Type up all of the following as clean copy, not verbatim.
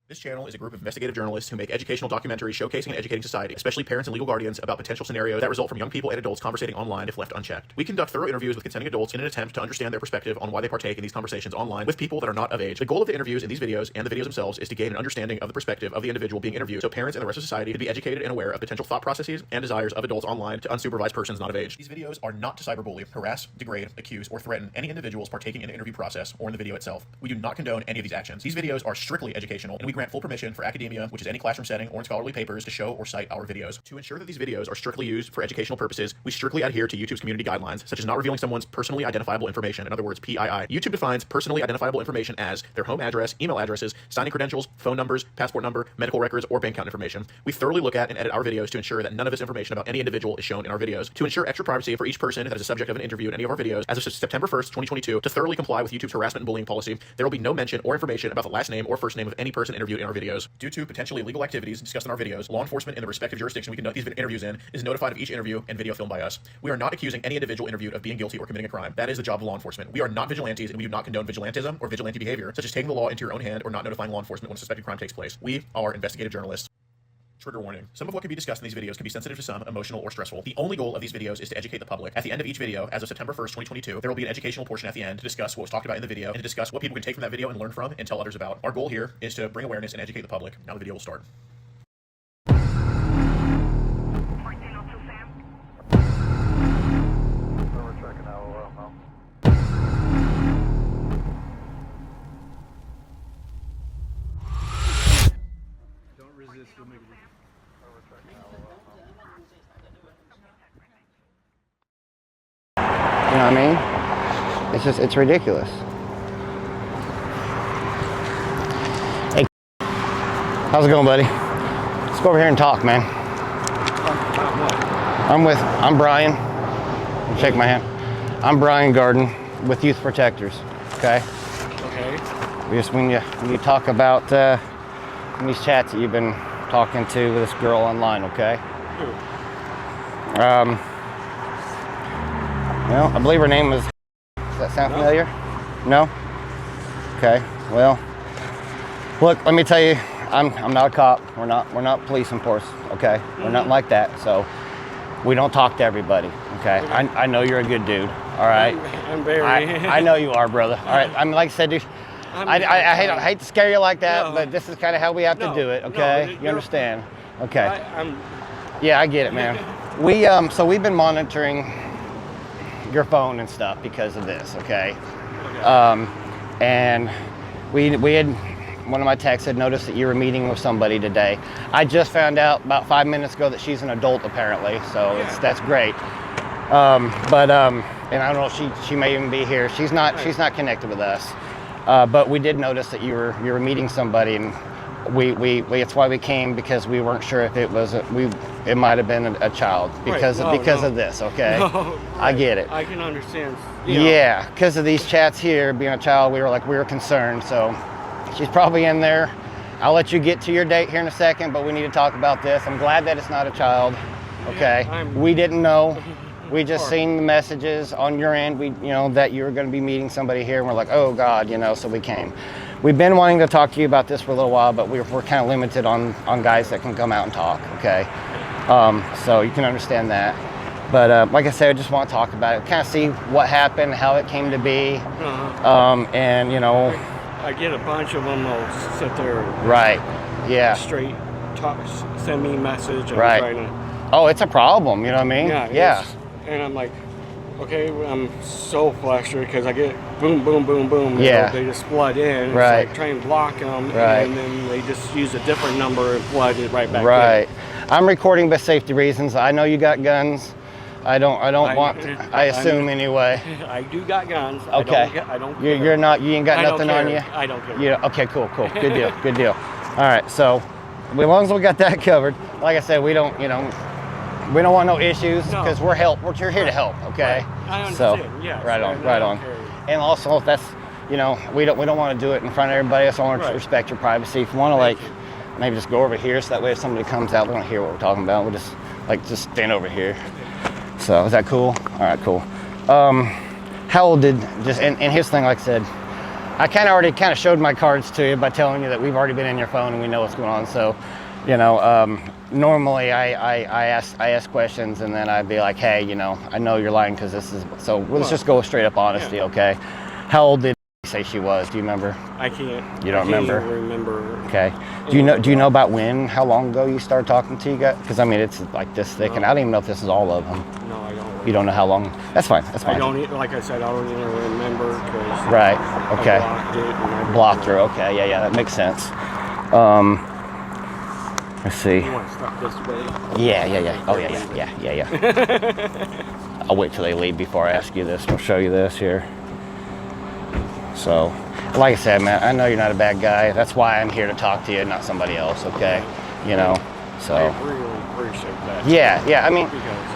This channel is a group of investigative journalists who make educational documentaries showcasing and educating society, especially parents and legal guardians, about potential scenarios that result from young people and adults conversating online if left unchecked. We conduct thorough interviews with consenting adults in an attempt to understand their perspective on why they partake in these conversations online with people that are not of age. The goal of the interviews in these videos and the videos themselves is to gain an understanding of the perspective of the individual being interviewed, so parents and the rest of society can be educated and aware of potential thought processes and desires of adults online to unsupervised persons not of age. These videos are not to cyberbully, harass, degrade, accuse, or threaten any individuals partaking in the interview process or in the video itself. We do not condone any of these actions. These videos are strictly educational, and we grant full permission for academia, which is any classroom setting or in scholarly papers, to show or cite our videos. To ensure that these videos are strictly used for educational purposes, we strictly adhere to YouTube's community guidelines, such as not revealing someone's personally identifiable information, in other words, PII. YouTube defines personally identifiable information as their home address, email addresses, signing credentials, phone numbers, passport number, medical records, or bank account information. We thoroughly look at and edit our videos to ensure that none of this information about any individual is shown in our videos. To ensure extra privacy for each person that is a subject of an interview in any of our videos, as of September 1st, 2022, to thoroughly comply with YouTube's harassment and bullying policy, there will be no mention or information about the last name or first name of any person interviewed in our videos. Due to potentially illegal activities discussed in our videos, law enforcement in the respective jurisdiction we conduct these interviews in is notified of each interview and video filmed by us. We are not accusing any individual interviewed of being guilty or committing a crime. That is the job of law enforcement. We are not vigilantes, and we do not condone vigilantism or vigilante behavior, such as taking the law into your own hand or not notifying law enforcement when a suspected crime takes place. We are investigative journalists. Trigger warning. Some of what can be discussed in these videos can be sensitive to some, emotional, or stressful. The only goal of these videos is to educate the public. At the end of each video, as of September 1st, 2022, there will be an educational portion at the end to discuss what was talked about in the video and to discuss what people can take from that video and learn from and tell others about. Our goal here is to bring awareness and educate the public. Now the video will start. You know what I mean? It's ridiculous. Hey, how's it going, buddy? Let's go over here and talk, man. I'm Brian. Shake my hand. I'm Brian Garden with Youth Protectors. Okay. Okay. When you talk about these chats that you've been talking to this girl online, okay? Well, I believe her name was. Does that sound familiar? No. Okay. Well, look. Let me tell you. I'm not a cop. We're not police enforcement. Okay. We're not like that. So we don't talk to everybody. Okay. I know you're a good dude. All right. I'm very. I know you are, brother. All right. I mean, like I said, dude. I hate to scare you like that, but this is kind of how we have to do it. Okay. You understand? Okay. Yeah, I get it, man. So we've been monitoring your phone and stuff because of this, okay? And we had, one of my texts had noticed that you were meeting with somebody today. I just found out about 5 minutes ago that she's an adult apparently, so that's great. And I don't know if she may even be here. She's not connected with us, but we did notice that you were meeting somebody, and we it's why we came, because we weren't sure if it might have been a child because of this, okay? No, I get it. I can understand. Yeah, because of these chats here, being a child, we were concerned, so she's probably in there. I'll let you get to your date here in a second, but we need to talk about this. I'm glad that it's not a child, okay? We didn't know. We just seen the messages on your end, that you were going to be meeting somebody here, and we're like, oh God, so we came. We've been wanting to talk to you about this for a little while, but we're kind of limited on guys that can come out and talk, okay? So you can understand that. But like I said, I just want to talk about it, kind of see what happened, how it came to be, and I get a bunch of them. They'll sit there. Right. Yeah. Straight talk, send me a message. Right. Oh, it's a problem. You know what I mean? Yeah. And I'm like, okay, I'm so frustrated because I get boom, boom, boom, boom. Yeah. They just flood in. Right. It's like try and block them, right. And then they just use a different number and flood it right back in. Right. I'm recording for safety reasons. I know you got guns. I assume anyway. I do got guns. Okay. I don't you ain't got nothing on you? I don't care. Yeah. Okay, cool. Good deal. All right, so as long as we got that covered, like I said, we don't want no issues, because we're here to help, okay? Right. I understand. So, right on. And also, if that's, we don't want to do it in front of everybody. So I want to respect your privacy. If you want to maybe just go over here, so that way if somebody comes out, they don't hear what we're talking about. We'll just stand over here. So is that cool? All right, cool. How old did, and his thing, like I said, I already showed my cards to you by telling you that we've already been in your phone and we know what's going on. So, you know, normally I ask questions and then I'd be like, hey, you know, I know you're lying because this is, so let's just go straight up honesty, okay? How old did you say she was? Do you remember? I can't. You don't remember? I can't remember. Okay. Do you know about how long ago you started talking to you guys? Because I mean, it's like this thick, and I don't even know if this is all of them. No, I don't. You don't know how long? That's fine. That's fine. I don't, like I said, I don't even remember because right. Okay. I blocked it. And blocked her. Okay. Yeah. That makes sense. Let's see. You want to stop this way? Yeah. Oh, yeah. I'll wait till they leave before I ask you this. I'll show you this here. So, like I said, man, I know you're not a bad guy. That's why I'm here to talk to you, not somebody else, okay? You know, so. I really appreciate that. Yeah. I mean,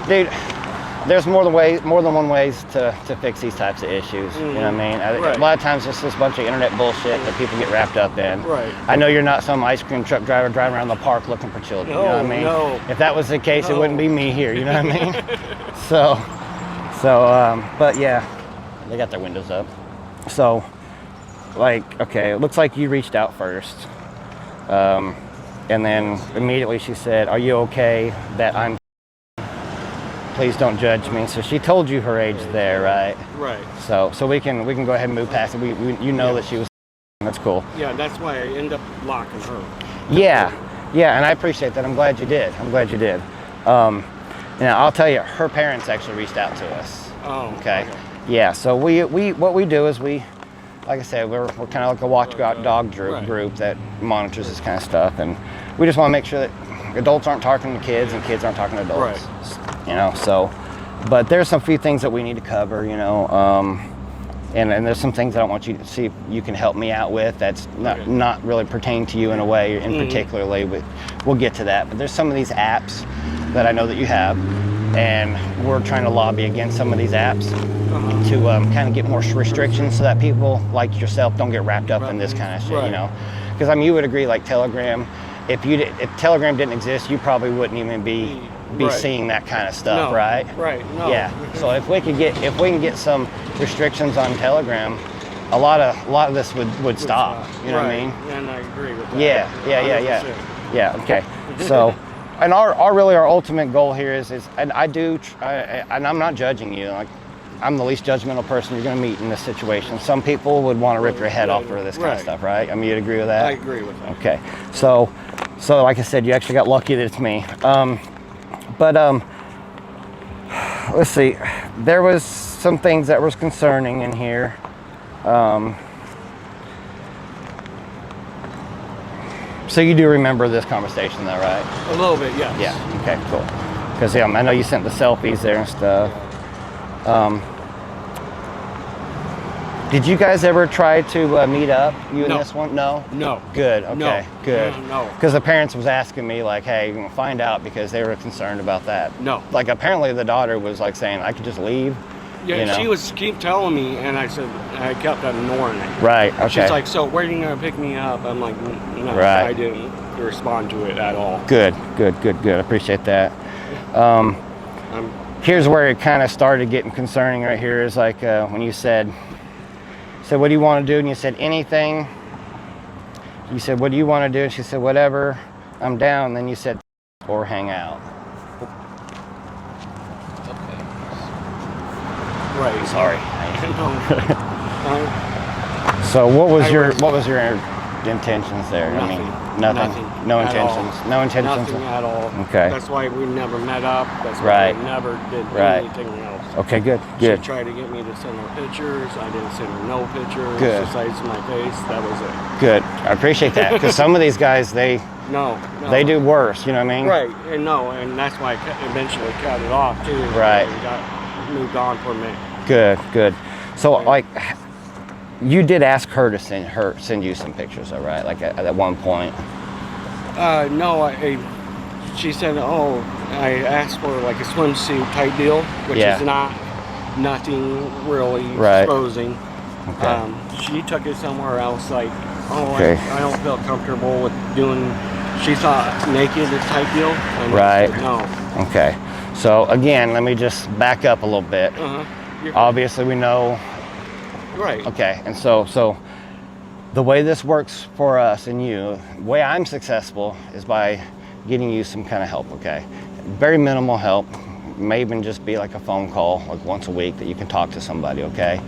dude, there's more than one ways to fix these types of issues. You know what I mean? Right. A lot of times it's this bunch of internet bullshit that people get wrapped up in. Right. I know you're not some ice cream truck driver driving around the park looking for children. No, you know what I mean? no. If that was the case, it wouldn't be me here. You know what I mean? But yeah, they got their windows up. So, like, okay, it looks like you reached out first. And then immediately she said, are you okay that I'm, please don't judge me. So she told you her age there, right? Right. So we can go ahead and move past it. You know that she was, that's cool. Yeah, that's why I end up locking her. Yeah, and I appreciate that. I'm glad you did. Now I'll tell you, her parents actually reached out to us. Oh. Okay. Yeah. So we what we do is like I said, we're kind of like a watchdog group that monitors this kind of stuff, and we just want to make sure that adults aren't talking to kids and kids aren't talking to adults. Right. You know. So, but there's some few things that we need to cover. You know. And there's some things I don't want you to see if you can help me out with that's not really pertaining to you in a way in particularly, but we'll get to that. But there's some of these apps that I know that you have, and we're trying to lobby against some of these apps to kind of get more restrictions so that people like yourself don't get wrapped up in this kind of shit, you know? Because I mean, you would agree, like Telegram, if Telegram didn't exist, you probably wouldn't even be seeing that kind of stuff, right? Right. No. Yeah. So if we can get some restrictions on Telegram, a lot of this would stop. You know what I mean? And I agree with that. Yeah. Yeah. Okay. So, and our ultimate goal here is, and and I'm not judging you. Like, I'm the least judgmental person you're going to meet in this situation. Some people would want to rip your head off for this kind of stuff, right? I mean, you'd agree with that? I agree with that. Okay. So like I said, you actually got lucky that it's me. But let's see. There was some things that was concerning in here. So you do remember this conversation, though, right? A little bit, yes. Yeah. Okay. Cool. Because I know you sent the selfies there and stuff. Did you guys ever try to meet up, you and this one? No? No. Good, okay, No. good. No. Because the parents was asking me, like, hey, you're gonna find out, because they were concerned about that. No. Like, apparently the daughter was like saying, I could just leave. Yeah, you know? she was keep telling me, and I kept ignoring it. Right, okay. She's like, so where are you gonna pick me up? I'm like, no, right. I didn't respond to it at all. Good. I appreciate that. Here's where it kind of started getting concerning right here is like when you said, what do you want to do? And you said, anything. You said, what do you want to do? And she said, whatever, I'm down. Then you said, or hang out. Okay. Right. Sorry. So what was your intentions there? Nothing. I mean, nothing. No intentions. All. No intentions. Nothing at all. Okay. That's why we never met up. That's why we never did anything else. Okay, good. She tried to get me to send her pictures. I didn't send her no pictures. Good. Besides my face, that was it. Good. I appreciate that, because some of these guys, they do worse. You know what I mean? Right. And that's why I eventually cut it off too. Right. And got moved on from it. Good. So like, you did ask her to send you some pictures, though, right? Like at one point. No, she said, I asked for like a swimsuit type deal, which is nothing really exposing. Okay. She took it somewhere else, like, I don't feel comfortable with doing, she thought naked type deal. And I said, no. Okay. So again, let me just back up a little bit. Obviously we know. Right. Okay. And so The way this works for us and you, the way I'm successful is by getting you some kind of help, okay? Very minimal help. May even just be like a phone call, like once a week that you can talk to somebody, okay?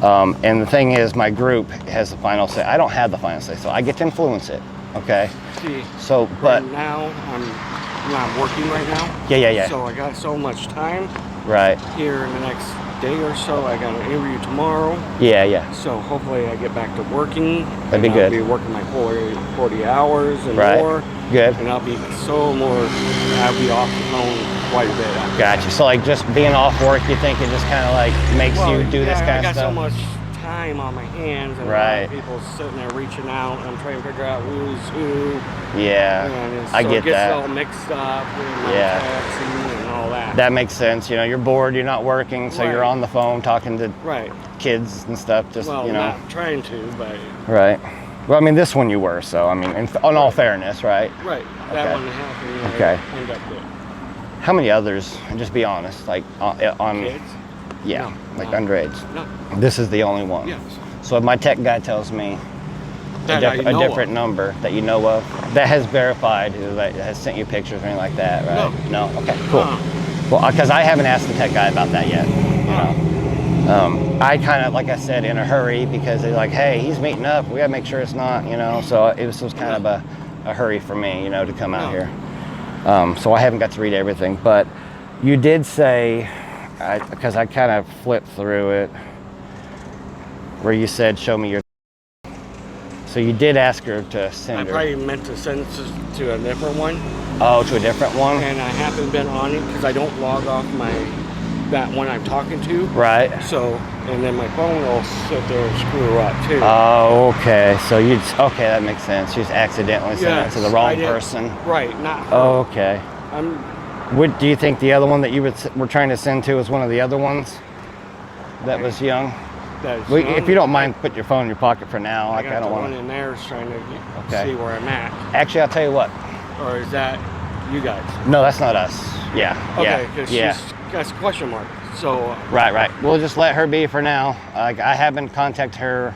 And the thing is, my group has the final say. I don't have the final say, so I get to influence it, okay? See, so, but right now, I'm not working right now. Yeah. So I got so much time. Right. Here in the next day or so, I got an interview tomorrow. Yeah. So hopefully I get back to working. That'd be good. I'll be working my 40 hours and more. Good. And I'll be off the phone quite a bit. Gotcha. So like just being off work, you think it just kind of like makes you do this kind of stuff? I got so much time on my hands, and a lot of people sitting there reaching out, and I'm trying to figure out who's who. Yeah, and I get it gets that. all mixed up and all that. That makes sense. You know, you're bored, you're not working, so you're on the phone talking to kids and stuff. Just not trying to, but right. Well, I mean, this one you were, so I mean, in all fairness, right? Right. That one happened. Okay. End up good. How many others? And just be honest, like on kids. Yeah, no, like underage. No. This is the only one. Yes. So if my tech guy tells me a different number that you know of, that has verified, that has sent you pictures or anything like that, right? No. Okay, cool. Well, because I haven't asked the tech guy about that yet. You know, I kind of, like I said, in a hurry because they're like, hey, he's meeting up. We gotta make sure it's not, you know. So it was kind of a hurry for me, you know, to come out here. So I haven't got to read everything, but you did say, because I kind of flipped through it, where you said, show me your. So you did ask her to send her. I probably meant to send it to a different one. Oh, to a different one? And I haven't been on it because I don't log off that one I'm talking to. Right. So, and then my phone will sit there and screw up too. Oh, okay. So okay, that makes sense. You just accidentally sent it to the wrong person. Right, not her. Oh, okay. Do you think the other one that you were trying to send to was one of the other ones that was young? If you don't mind, put your phone in your pocket for now. I don't want. One in there is trying to see where I'm at. Actually, I'll tell you what. Or is that you guys? No, that's not us. Yeah. Okay, because she's got a question mark. So. Right. We'll just let her be for now. I haven't contacted her.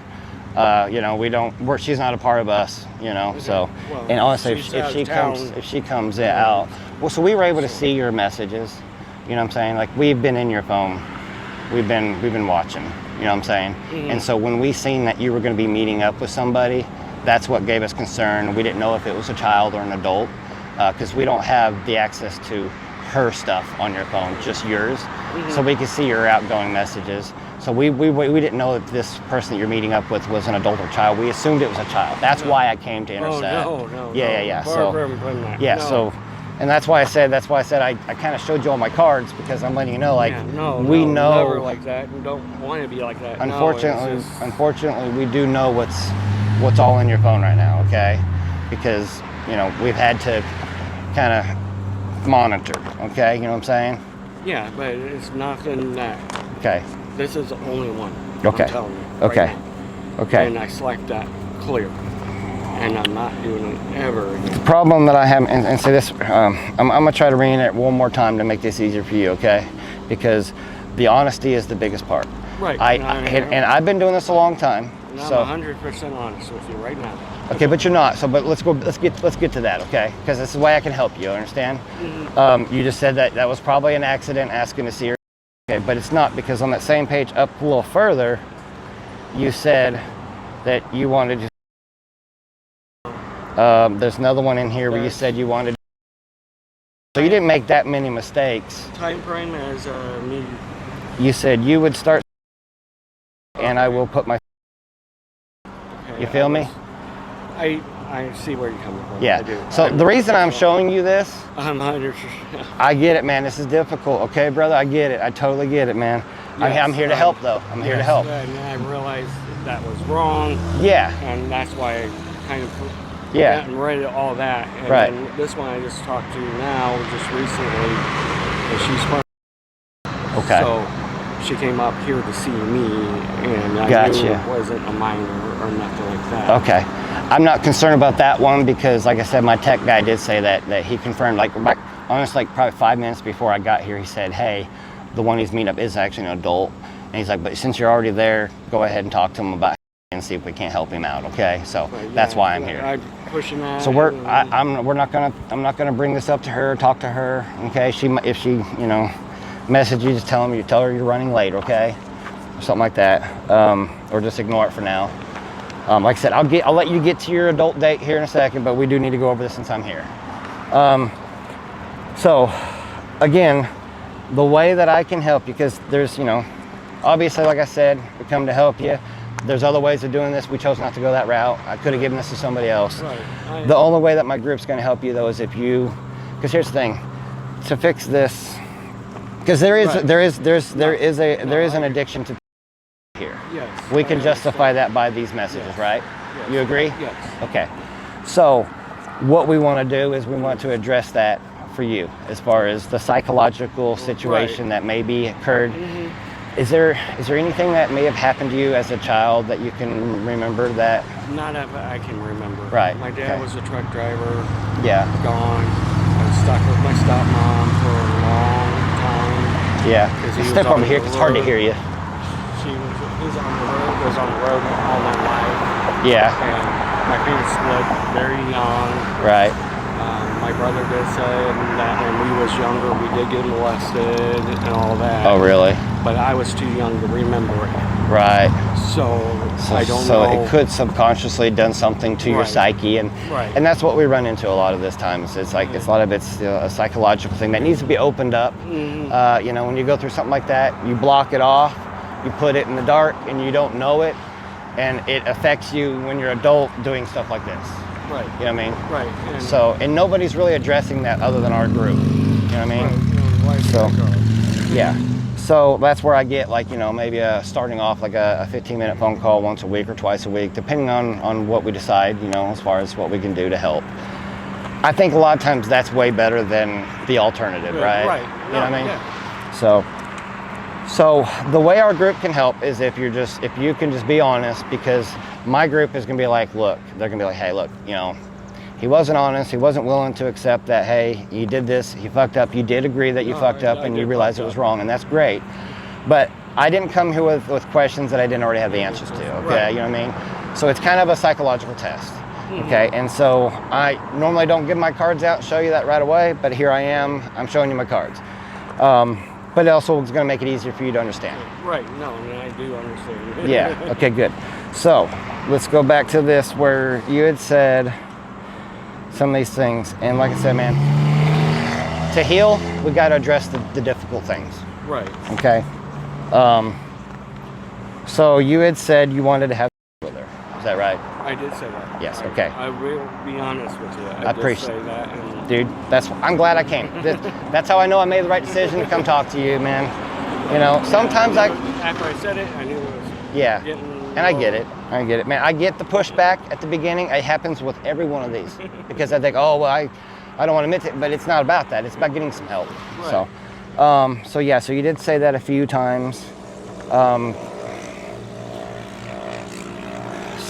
You know, she's not a part of us. You know, so. Well, and honestly, if she comes out. Well, so we were able to see your messages. You know what I'm saying? Like we've been in your phone. We've been watching. You know what I'm saying? Mm-hmm. And so when we seen that you were going to be meeting up with somebody, that's what gave us concern. We didn't know if it was a child or an adult because we don't have the access to her stuff on your phone, just yours. Mm-hmm. So we could see your outgoing messages. So we didn't know if this person that you're meeting up with was an adult or child. We assumed it was a child. That's why I came to intercept. Oh, no. Yeah. So, and that's why I said I kind of showed you all my cards because I'm letting you know, like, we know. Never like that. We don't want to be like that. Unfortunately, we do know what's all in your phone right now, okay? Because, you know, we've had to kind of monitor, okay? You know what I'm saying? Yeah, but it's nothing that. Okay. This is the only one. Okay. I'm telling you. Okay. Okay. And I select that clear. And I'm not doing it ever again. The problem that I have, and say this, I'm going to try to rein it one more time to make this easier for you, okay? Because the honesty is the biggest part. Right. And I've been doing this a long time. And I'm 100% honest with you right now. Okay, but you're not. So, but let's get to that, okay? Because this is why I can help you. Understand? Mm-hmm. You just said that was probably an accident, asking to see her. Okay, but it's not, because on that same page up a little further, you said that you wanted to. There's another one in here where you said you wanted. So you didn't make that many mistakes. Time frame as me. You said you would start, and I will put my. Okay, you feel me? I see where you're coming from. Yeah. I do. So the reason I'm showing you this. I'm 100%. I get it, man. This is difficult. Okay, brother. I get it. I totally get it, man. Yes, I'm here to help, though. I'm here to help. And I realized that was wrong. Yeah. And that's why I kind of. Yeah. And read all that. And then this one I just talked to now, just recently, and she's from. Okay. So she came up here to see me, and I knew it wasn't a minor or nothing like that. Okay. I'm not concerned about that one because, like I said, my tech guy did say that he confirmed, honestly, probably 5 minutes before I got here, he said, hey, the one he's meeting up is actually an adult. And he's like, but since you're already there, go ahead and talk to him about and see if we can't help him out. Okay, so Right, that's yeah, why I'm yeah, here. I'm pushing that. So I'm not gonna bring this up to her, talk to her. Okay, if she message you, just tell her you're running late. Okay, or something like that, or just ignore it for now. Like I said, I'll let you get to your adult date here in a second, but we do need to go over this since I'm here. So again, the way that I can help you, because there's obviously, like I said, we come to help you. There's other ways of doing this. We chose not to go that route. I could have given this to somebody else. Right. The only way that my group's going to help you, though, is if you, because here's the thing, to fix this, because there is an addiction to here. Yes. We can justify that by these messages, Yes. right? Yes. You agree? Yes. Okay. So what we want to do is we want to address that for you as far as the psychological situation that maybe occurred. Mm-hmm. Is there anything that may have happened to you as a child that you can remember that? Not that I can remember. Right. My dad was a truck driver. Yeah. Gone. I was stuck with my stepmom for a long time. Yeah. 'Cause he was Step on over here, the 'cause it's hard to road. hear you. He was on the road. Was on the road all my life. Yeah. And my parents split very young. Right. My brother did say that when we was younger, we did get molested and all that. Oh, really? But I was too young to remember it. Right. So I don't know. So it could subconsciously done something to your Right. psyche, and Right. and that's what we run into a lot of this times. It's like it's a lot of it's a psychological thing that needs to be opened up. Mm-hmm. When you go through something like that, you block it off, you put it in the dark, and you don't know it, and it affects you when you're adult doing stuff like this. Right. You know what I mean? Right. And And nobody's really addressing that other than our group. You know what I mean? Right. So, yeah. So that's where I get maybe starting off like a 15-minute phone call once a week or twice a week, depending on what we decide, as far as what we can do to help. I think a lot of times that's way better than the alternative, right? Right. You know what I mean? Yeah. So the way our group can help is if you can just be honest, because my group is going to be like, look, they're going to be like, hey, look, he wasn't honest. He wasn't willing to accept that, hey, you did this, he fucked up. You did agree that you fucked up and you realized it was wrong, and that's great. But I didn't come here with questions that I didn't already have the answers to, okay? Right. You know what I mean? So it's kind of a psychological test, okay? And so I normally don't give my cards out and show you that right away, but here I am, I'm showing you my cards. But it also is going to make it easier for you to understand. Right. No, I do understand. Yeah, okay, good. So let's go back to this where you had said some of these things. And like I said, man, to heal, we got to address the difficult things. Right. Okay. So you had said you wanted to have with her. Is that right? I did say that. Yes, okay. I will be honest with you. I appreciate say that. And Dude, I'm glad I came. That's how I know I made the right decision to come talk to you, man. Sometimes after I said it, I knew it was getting and I get it. Man, I get the pushback at the beginning. It happens with every one of these because I think, oh, well, I don't want to admit it, but it's not about that. It's about getting some help. Right. So you did say that a few times.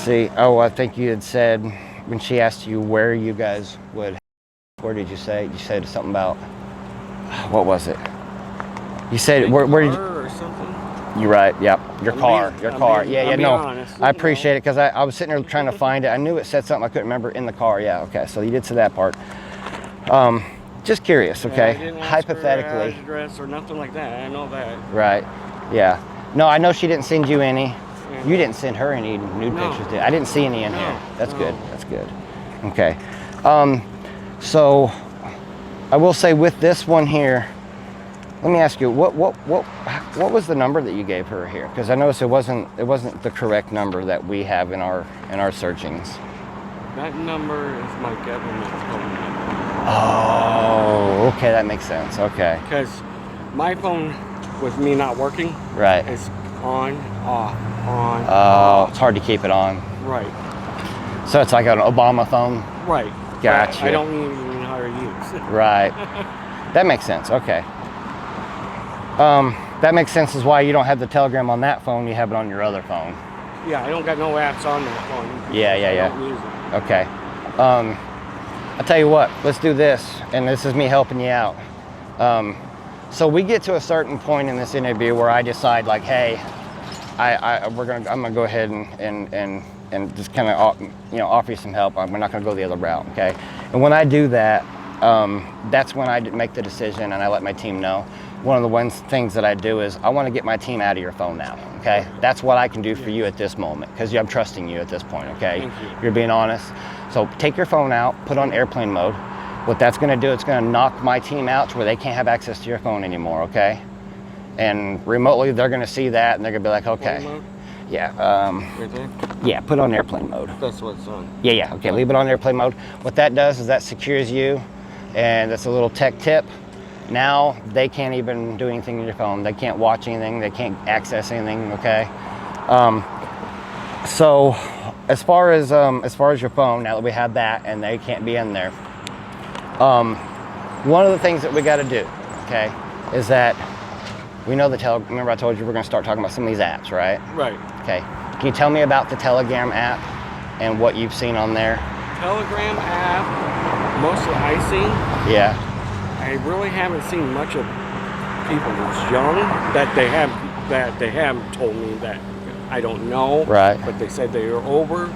I think you had said when she asked you where you guys would, where did you say? You said something about, what was it? You said, where did you? Or something? You're right. Yep. Your car. Honest, I appreciate it because I was sitting there trying to find it. I knew it said something I couldn't remember in the car. Yeah. Okay. So you did say that part. Just curious. Okay. I didn't ask Hypothetically. her address or nothing like that. I know that. Right. Yeah. No, I know she didn't send you any. You didn't send her any nude pictures, did I? didn't see any in here. That's good. That's good. Okay. So I will say with this one here, let me ask you, what was the number that you gave her here? Because I noticed it wasn't the correct number that we have in our searchings. That number is my government phone number. Oh, okay, that makes sense. Okay. Because my phone, with me not working, Right. is on, off, on, Oh, off. it's hard to keep it on. Right. So it's like an Obama phone. Right. Gotcha. I don't even know how to use. Right. That makes sense. Okay. That makes sense is why you don't have the Telegram on that phone. You have it on your other phone. Yeah, I don't got no apps on that phone. Yeah. I don't use it. Okay. I'll tell you what. Let's do this, and this is me helping you out. So we get to a certain point in this interview where I decide, like, hey, I'm gonna go ahead and just kind of, you know, offer you some help. We're not gonna go the other route, okay? And when I do that, that's when I make the decision and I let my team know. One of the things that I do is I want to get my team out of your phone now, okay? That's what I can do for you at this moment, because I'm trusting you at this point, okay? Thank you. You're being honest. So take your phone out, put on airplane mode. What that's gonna do, it's gonna knock my team out to where they can't have access to your phone anymore, okay? And remotely, they're gonna see that and they're gonna be like, okay. Yeah, Right there? yeah, put on airplane mode. That's what it's on. Yeah, okay, leave it on airplane mode. What that does is that secures you, and that's a little tech tip. Now they can't even do anything on your phone. They can't watch anything. They can't access anything. Okay. So as far as your phone, now that we have that and they can't be in there, one of the things that we got to do, okay, is that we know remember I told you we're going to start talking about some of these apps, right? Right. Okay. Can you tell me about the Telegram app and what you've seen on there? Telegram app, mostly I see. Yeah. I really haven't seen much of people that's young that they have told me that I don't know. Right. But they said they are over.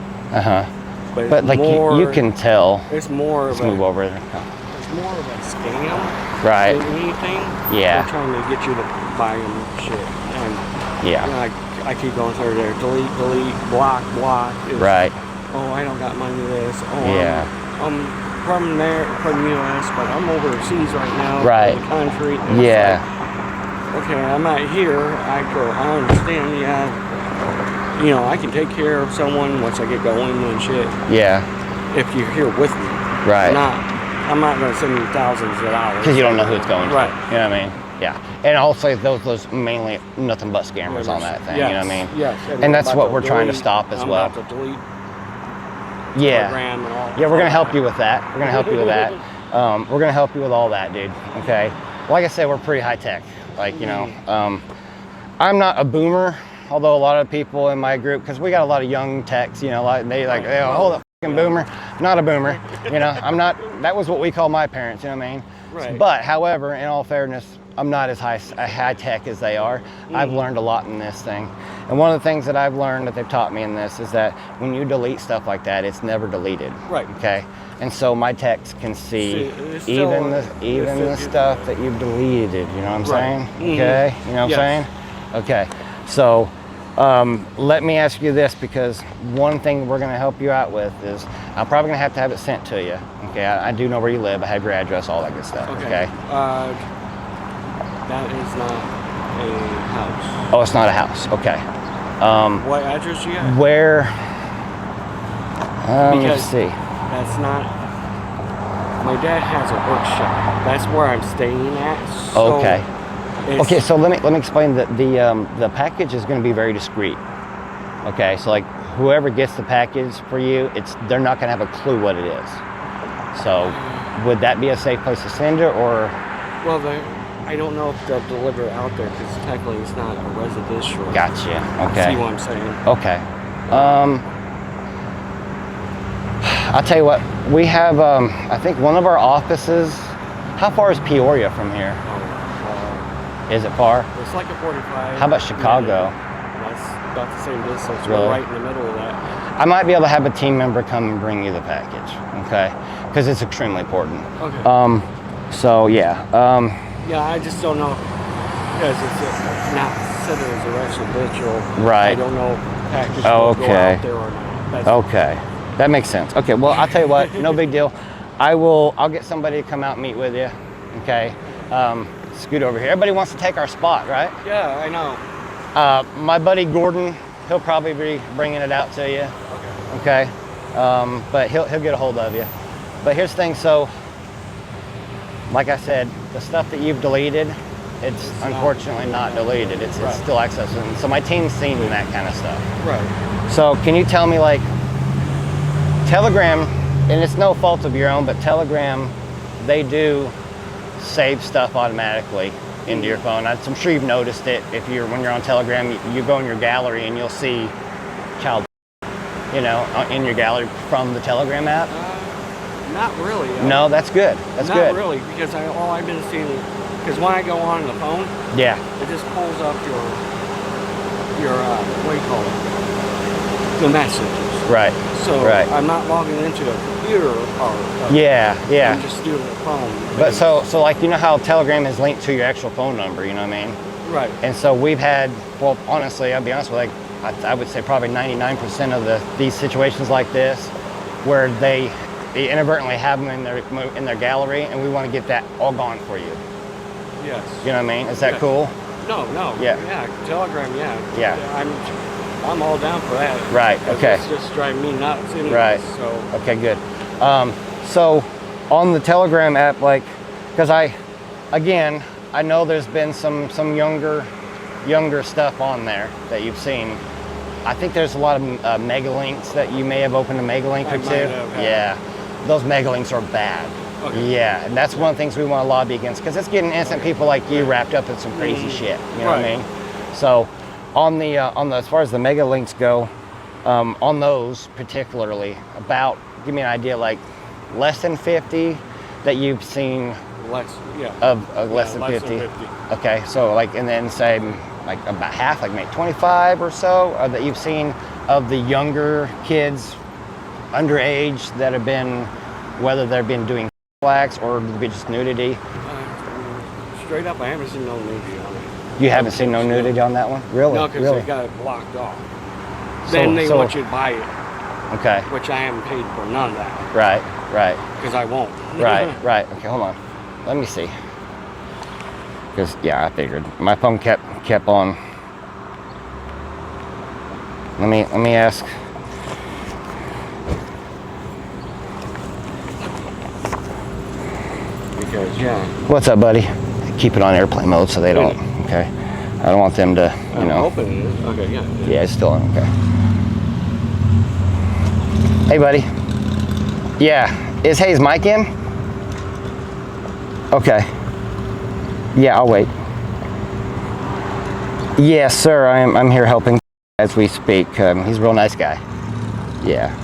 But like you can tell. It's more Let's of move over. It's more of a scam. Right. Than anything. Yeah. They're trying to get you to buy them shit. And yeah. You know, I keep going through there. Delete, block. Right. Oh, I don't got money to this. Oh, yeah. I'm from US, but I'm overseas right now. Right. In the country. And yeah. Like, okay, I'm not here. I understand. Yeah. You know, I can take care of someone once I get going and shit. Yeah. If you're here with me. Right. I'm not going to send you thousands of dollars. Because you don't know who it's going to. Right. You know what I mean? Yeah. And also those mainly nothing but scammers on that thing. Yes. You know what I mean? Yes. And that's what we're trying to stop as well. I'm about to delete Program and all. Yeah, we're going to help you with that. We're going to help you with that. We're going to help you with all that, dude. Okay. Like I said, we're pretty high tech. Like, you know, I'm not a boomer, although a lot of people in my group, because we got a lot of young techs, you know, oh, that fucking boomer. Not a boomer. You know, I'm not, that was what we call my parents, you know what I mean? Right. But, however, in all fairness, I'm not as high tech as they are. I've learned a lot in this thing. And one of the things that I've learned that they've taught me in this is that when you delete stuff like that, it's never deleted. Right. Okay. And so my techs can see even the stuff that you've deleted. You know what I'm saying? Okay. You know what I'm saying? Okay. So let me ask you this, because one thing we're going to help you out with is I'm probably going to have it sent to you. Okay. I do know where you live. I have your address, all that good stuff. Okay. That is not a house. Oh, it's not a house. Okay. What address you got? Where? Let's see. That's not. My dad has a workshop. That's where I'm staying at. So okay. Okay. So let me explain that the package is going to be very discreet. Okay. So like whoever gets the package for you, they're not going to have a clue what it is. So would that be a safe place to send it, or? Well, I don't know if they'll deliver it out there because technically it's not a residential. Gotcha. Okay. See what I'm saying? Okay. I'll tell you what. We have, I think one of our offices. How far is Peoria from here? Is it far? It's like a 45. How about Chicago? That's about the same distance. Really? We're right in the middle of that. I might be able to have a team member come and bring you the package. Okay. Because it's extremely important. Okay. So yeah. Yeah, I just don't know, because it's not considered as a residential. Right. I don't know if packages Oh, will go okay. out there or not. Okay. That makes sense. Okay, well, I'll tell you what, no big deal. I'll get somebody to come out and meet with you. Okay. Scoot over here. Everybody wants to take our spot, right? Yeah, I know. My buddy Gordon, he'll probably be bringing it out to you. Okay. But he'll get a hold of you. But here's the thing, so like I said, the stuff that you've deleted, it's unfortunately not deleted. It's still accessible. So my team's seen that kind of stuff. Right. So can you tell me, like, Telegram, and it's no fault of your own, but Telegram, they do save stuff automatically into your phone. I'm sure you've noticed it. When you're on Telegram, you go in your gallery and you'll see child, you know, in your gallery from the Telegram app. Not really. No, that's good. That's good. Not really, because all I've been seeing, because when I go on the phone, yeah, it just pulls up your what do you call it? The messages. Right. So right. I'm not logging into a computer or I'm just doing the phone. But so like, you know how Telegram is linked to your actual phone number, you know what I mean? Right. And so we've had, well, honestly, I'll be honest with you, I would say probably 99% of these situations like this, where they inadvertently have them in their gallery, and we want to get that all gone for you. Yes. You know what I mean? Is that cool? No. Yeah. Telegram. Yeah. Yeah. I'm all down for that. Right. Okay. It's just driving me nuts anyway. Right. So. Okay. Good. So on the Telegram app, like, because I know there's been some younger stuff on there that you've seen. I think there's a lot of mega links that you may have opened a mega link or two. Yeah, those mega links are bad. Okay. Yeah, and that's one of the things we want to lobby against, because it's getting innocent people like you wrapped up in some crazy shit. You know what I mean? So on the as far as the mega links go, on those particularly, give me an idea, like less than 50 that you've seen. Less than 50. Okay, so like, and then say like about half, like maybe 25 or so, that you've seen of the younger kids, underage, that have been, whether they've been doing acts or just nudity. Straight up, I haven't seen no nudity on it. You haven't seen no nudity on that one? Really? No, because really? they got it blocked off. Then they want you to buy it. Okay. Which I haven't paid for none of that. Right. Because I won't. Right. Okay, hold on. Let me see. Because I figured my phone kept on. Let me ask. Because What's up, buddy? Keep it on airplane mode so they don't. Okay. I don't want them to, you know. Open it. Okay. Yeah. Yeah, it's still on. Okay. Hey, buddy. Yeah. Is Hayes' mic in? Okay. Yeah, I'll wait. Yes, sir. I'm here helping as we speak. He's a real nice guy. Yeah.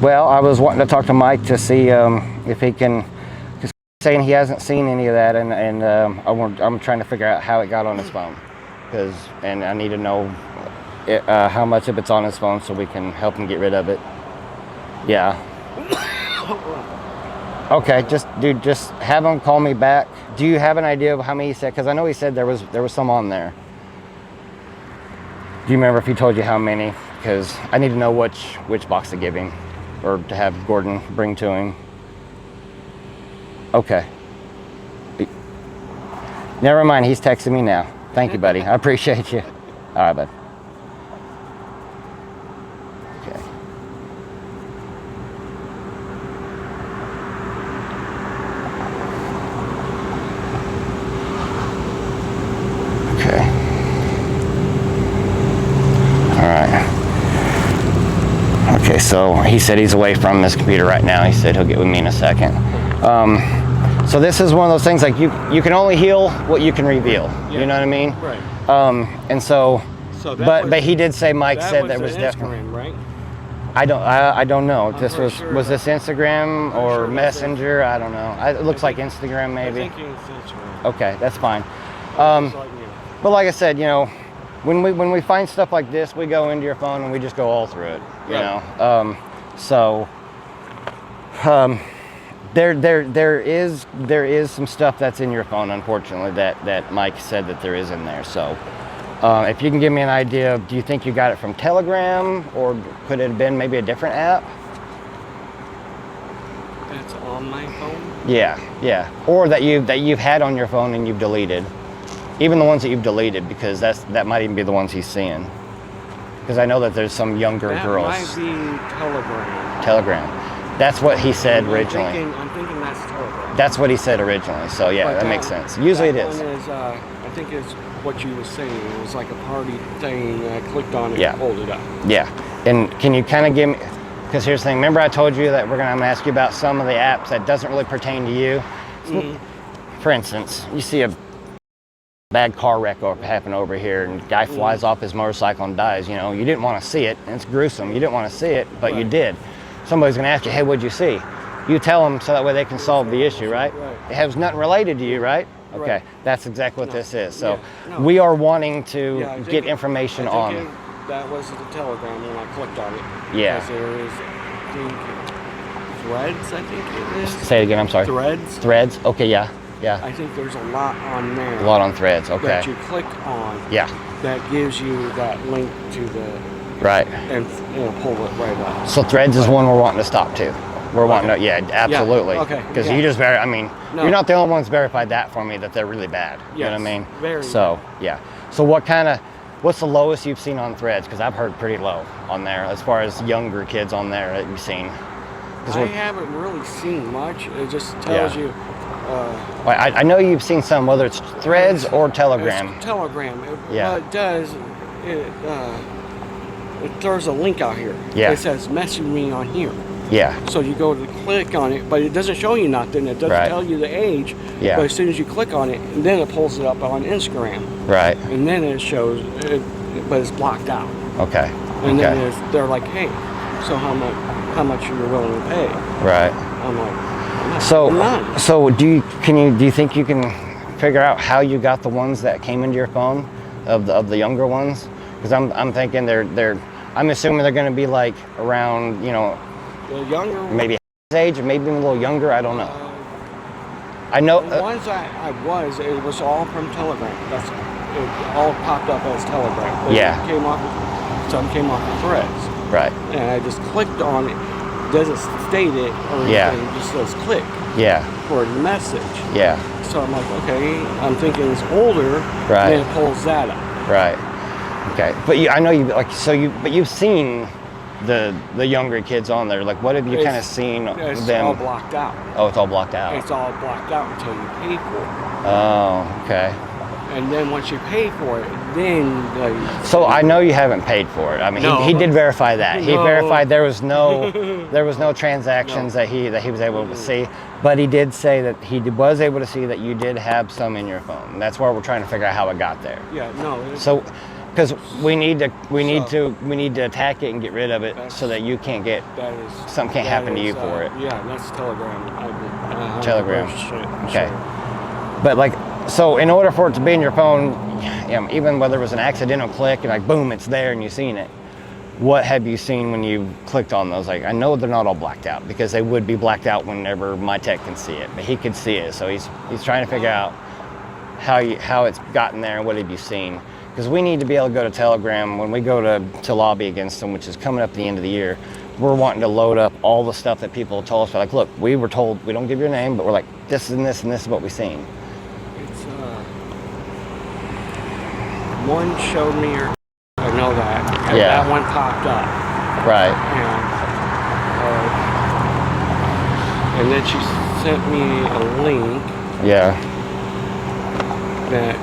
Well, I was wanting to talk to Mike to see if he can. Because saying he hasn't seen any of that, and I'm trying to figure out how it got on his phone, and I need to know how much of it's on his phone so we can help him get rid of it. Yeah. Okay, just have him call me back. Do you have an idea of how many he said? Because I know he said there was some on there. Do you remember if he told you how many? Because I need to know which box to give him, or to have Gordon bring to him. Okay. Never mind, he's texting me now. Thank you, buddy. I appreciate you. All right, bud. Okay. Okay, so he said he's away from this computer right now. He said he'll get with me in a second. So this is one of those things, like you can only heal what you can reveal. Yeah. You know what I mean? Right. And so but he did say, Mike said there was definitely. Right? I don't know. This was this Instagram or Messenger? I don't know. It looks like Instagram maybe. I think it's Instagram. Okay, that's fine. But like I said, you know, when we find stuff like this, we go into your phone and we just go all through it. You know. There is some stuff that's in your phone, unfortunately, that Mike said that there is in there. So if you can give me an idea, do you think you got it from Telegram, or could it have been maybe a different app? That's on my phone? Yeah. Or that you've had on your phone and you've deleted. Even the ones that you've deleted, because that might even be the ones he's seeing. Because I know that there's some younger girls. That might be Telegram. That's what he said originally. I'm thinking that's Telegram. That's what he said originally. So yeah, that makes sense. Usually it is. One is, I think it's what you were saying. It was like a party thing. I clicked on it and pulled it up. Yeah. And can you kind of give me, because here's the thing. Remember I told you that I'm going to ask you about some of the apps that doesn't really pertain to you? Mm-hmm. For instance, you see a bad car wreck happen over here, and guy flies off his motorcycle and dies. You know, you didn't want to see it, and it's gruesome. You didn't want to see it, but you did. Somebody's going to ask you, hey, what'd you see? You tell them so that way they can solve the issue, right? It has nothing related to you, right? Okay, Right. that's exactly what this is. So Yeah, no. we are wanting to Yeah, I get think information I on. think that was the Telegram when I clicked on it. Yeah. Because there is, I think, Threads, I think it is. Say it again, I'm sorry. Threads. Threads? Okay, yeah. I think there's a lot on there. A lot on Threads, okay. That you click on. Yeah. That gives you that link to the. Right. And pull it right up. So Threads is one we're wanting to stop too. We're wanting to, yeah, absolutely. Yeah, okay, Because yeah. you just No. you're not the only one that's verified that for me that they're really bad. You know what I mean? Very So, yeah. So what's the lowest you've seen on Threads? Because I've heard pretty low on there as far as younger kids on there that you've seen. I haven't really seen much. It just tells you. I know you've seen some, whether it's Threads or Telegram. It's Telegram. Yeah. What it does, it throws a link out here. Yeah. It says message me on here. Yeah. So you go to click on it, but it doesn't show you nothing. It doesn't tell you the age. Yeah. But as soon as you click on it, then it pulls it up on Instagram. Right. And then it shows, but it's blocked out. Okay. And okay. then they're like, hey, so how much are you willing to pay? Right. I'm like, so do you think you can figure out how you got the ones that came into your phone of the younger ones? Because I'm thinking I'm assuming they're going to be like around, you know, the younger maybe his age or maybe a little younger. I don't know. I know the ones it was all from Telegram. It all popped up as Telegram. But some came off the Threads. Right. And I just clicked on it. Doesn't state it or anything. It just says click. Yeah. For the message. Yeah. So I'm like, okay. I'm thinking it's older. Right. And then it pulls that up. Right. Okay. But I know but you've seen the younger kids on there. Like, what have you kind of seen it's them? All blocked out. Oh, it's all blocked out. It's all blocked out until you pay for it. Oh, okay. And then once you pay for it, then So I know you haven't paid for it. I mean, he did verify that. He verified there was no transactions that he was able to see. But he did say that he was able to see that you did have some in your phone. That's why we're trying to figure out how it got there. Yeah, no. So, because we need to attack it and get rid of it so that you can't get something can't happen to you for it. Yeah, that's Telegram. Telegram. Okay. But so in order for it to be in your phone, even whether it was an accidental click and like boom, it's there and you've seen it. What have you seen when you clicked on those? Like, I know they're not all blacked out because they would be blacked out whenever my tech can see it, but he could see it. So he's trying to figure out how it's gotten there and what have you seen. Because we need to be able to go to Telegram when we go to lobby against them, which is coming up at the end of the year. We're wanting to load up all the stuff that people told us. Like, look, we were told we don't give your name, but we're like, this and this and this is what we've seen. It's one showed me her. I know that. And that one popped up. Right. And then she sent me a link. Yeah. That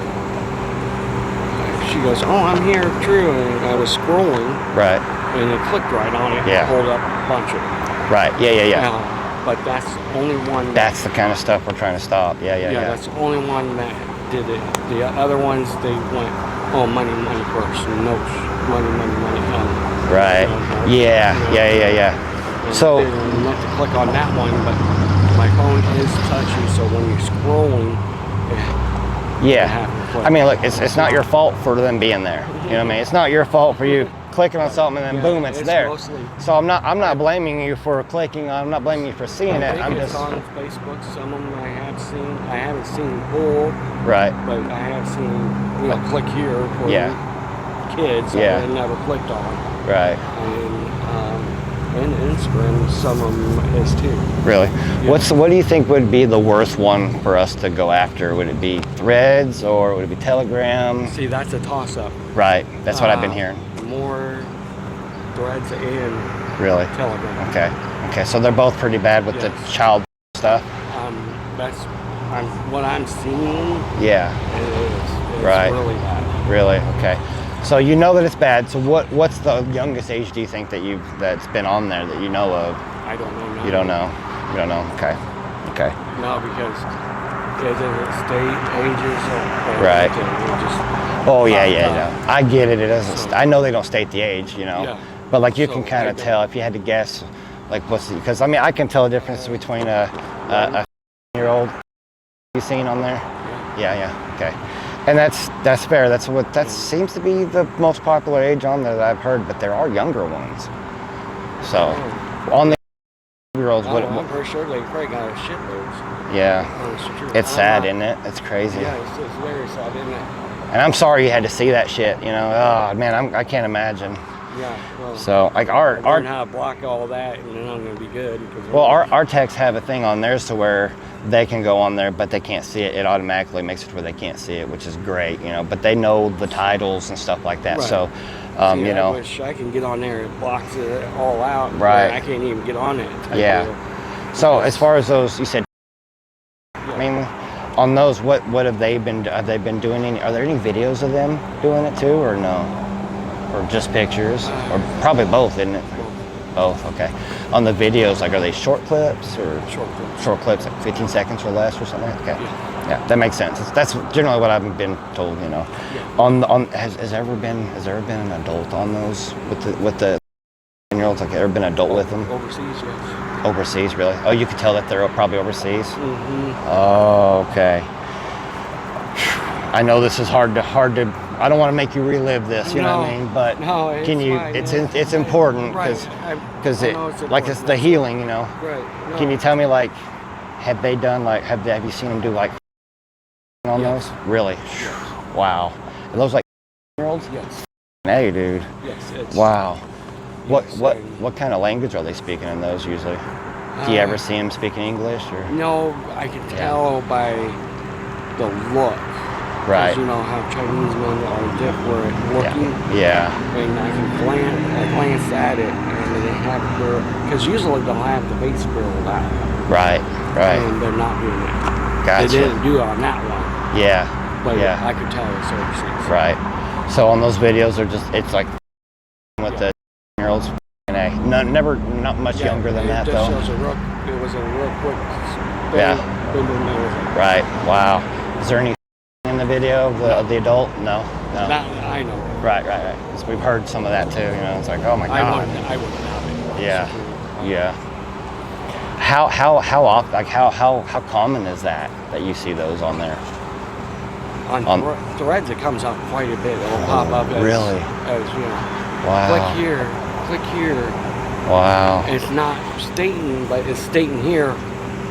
she goes, oh, I'm here, true. And I was scrolling. Right. And it clicked right on it. Yeah. And pulled up a bunch of them. Right. Yeah. But that's the only one. That's the kind of stuff we're trying to stop. Yeah. That's the only one that did it. The other ones, they went, oh, money first. No, money. Right. Yeah. And So. I meant to click on that one, but my phone is touchy, so when you're scrolling, I mean, look, it's not your fault for them being there. You know what I mean? It's not your fault for you clicking on something and then boom, it's there. So I'm not blaming you for clicking. I'm not blaming you for seeing it. I'm just on Facebook. Some of them I have seen. I haven't seen full. Right. But I have seen. Click here for kids. Yeah. I never clicked on. Right. And Instagram, some of them is too. Really? Yeah. What do you think would be the worst one for us to go after? Would it be Threads or would it be Telegram? See, that's a toss-up. Right. That's what I've been hearing. More Threads and Telegram. Okay. So they're both pretty bad with the child stuff. That's what I'm seeing. Yeah. It's really bad. Really? Okay. So you know that it's bad. So what's the youngest age do you think that's been on there that you know of? I don't know. You don't know. Okay. No, because it doesn't state ages or right. No. I get it. It doesn't. I know they don't state the age, but like you can kind of tell if you had to guess, like because I can tell the difference between a year-old you've seen on there. Yeah. Okay. And that's fair. That seems to be the most popular age on there that I've heard, but there are younger ones. So on the year-olds, I'm pretty sure they probably got shitloads. Yeah. It's sad, isn't it? It's crazy. Yeah, it's very sad, isn't it? And I'm sorry you had to see that shit. You know, oh man, I can't imagine. Yeah. Well, so like our learn how to block all that, and then I'm gonna be good. Well, our techs have a thing on theirs to where they can go on there, but they can't see it. It automatically makes it where they can't see it, which is great, you know. But they know the titles and stuff like that. Right. So, you know, I wish I can get on there. It blocks it all out. Right. I can't even get on it. Yeah. So as far as those, you said mainly on those, what have they been? Have they been doing any? Are there any videos of them doing it too, or no? Or just pictures, or probably both, isn't it? Both, okay. On the videos, like, are they short clips or short clips, like 15 seconds or less, or something? Okay, yeah, that makes sense. That's generally what I've been told, you know. Yeah. Has there ever been an adult on those with the 10-year-olds? Like, ever been an adult with them? Overseas, yes. Overseas, really? Oh, you could tell that they're probably overseas. Mm-hmm. Oh, okay. I know this is hard to. I don't want to make you relive this, you know what I mean? But can you? Fine, it's important because it's the healing, you know. Right. No. Can you tell me, like, have they done, like, have you seen them do, like, on those? Really? Yes. Wow. Are those like 10-year-olds? Yes. Hey, dude. Yes. Wow. What kind of language are they speaking in those usually? Do you ever see them speaking English or? No, I can tell by the look. Right. You know how Chinese men are different looking. Yeah. And I can glance at it, and they have because usually they'll have the face filled out. Right. And they're not doing that. Gotcha. They didn't do it on that one. Yeah. But I could tell it's overseas. Right. So on those videos, it's like with the 10-year-olds. Not much younger than that though. It was a real quick. Right. Wow. Is there any in the video of the adult? No. That, I know. Right. So we've heard some of that too. You know, it's like, oh my god. I wouldn't have it. Yeah. How often? Like how common is that you see those on there? On threads, it comes up quite a bit. It'll pop up as you know. Wow. Click here. Wow. And it's not stating, but it's stating here.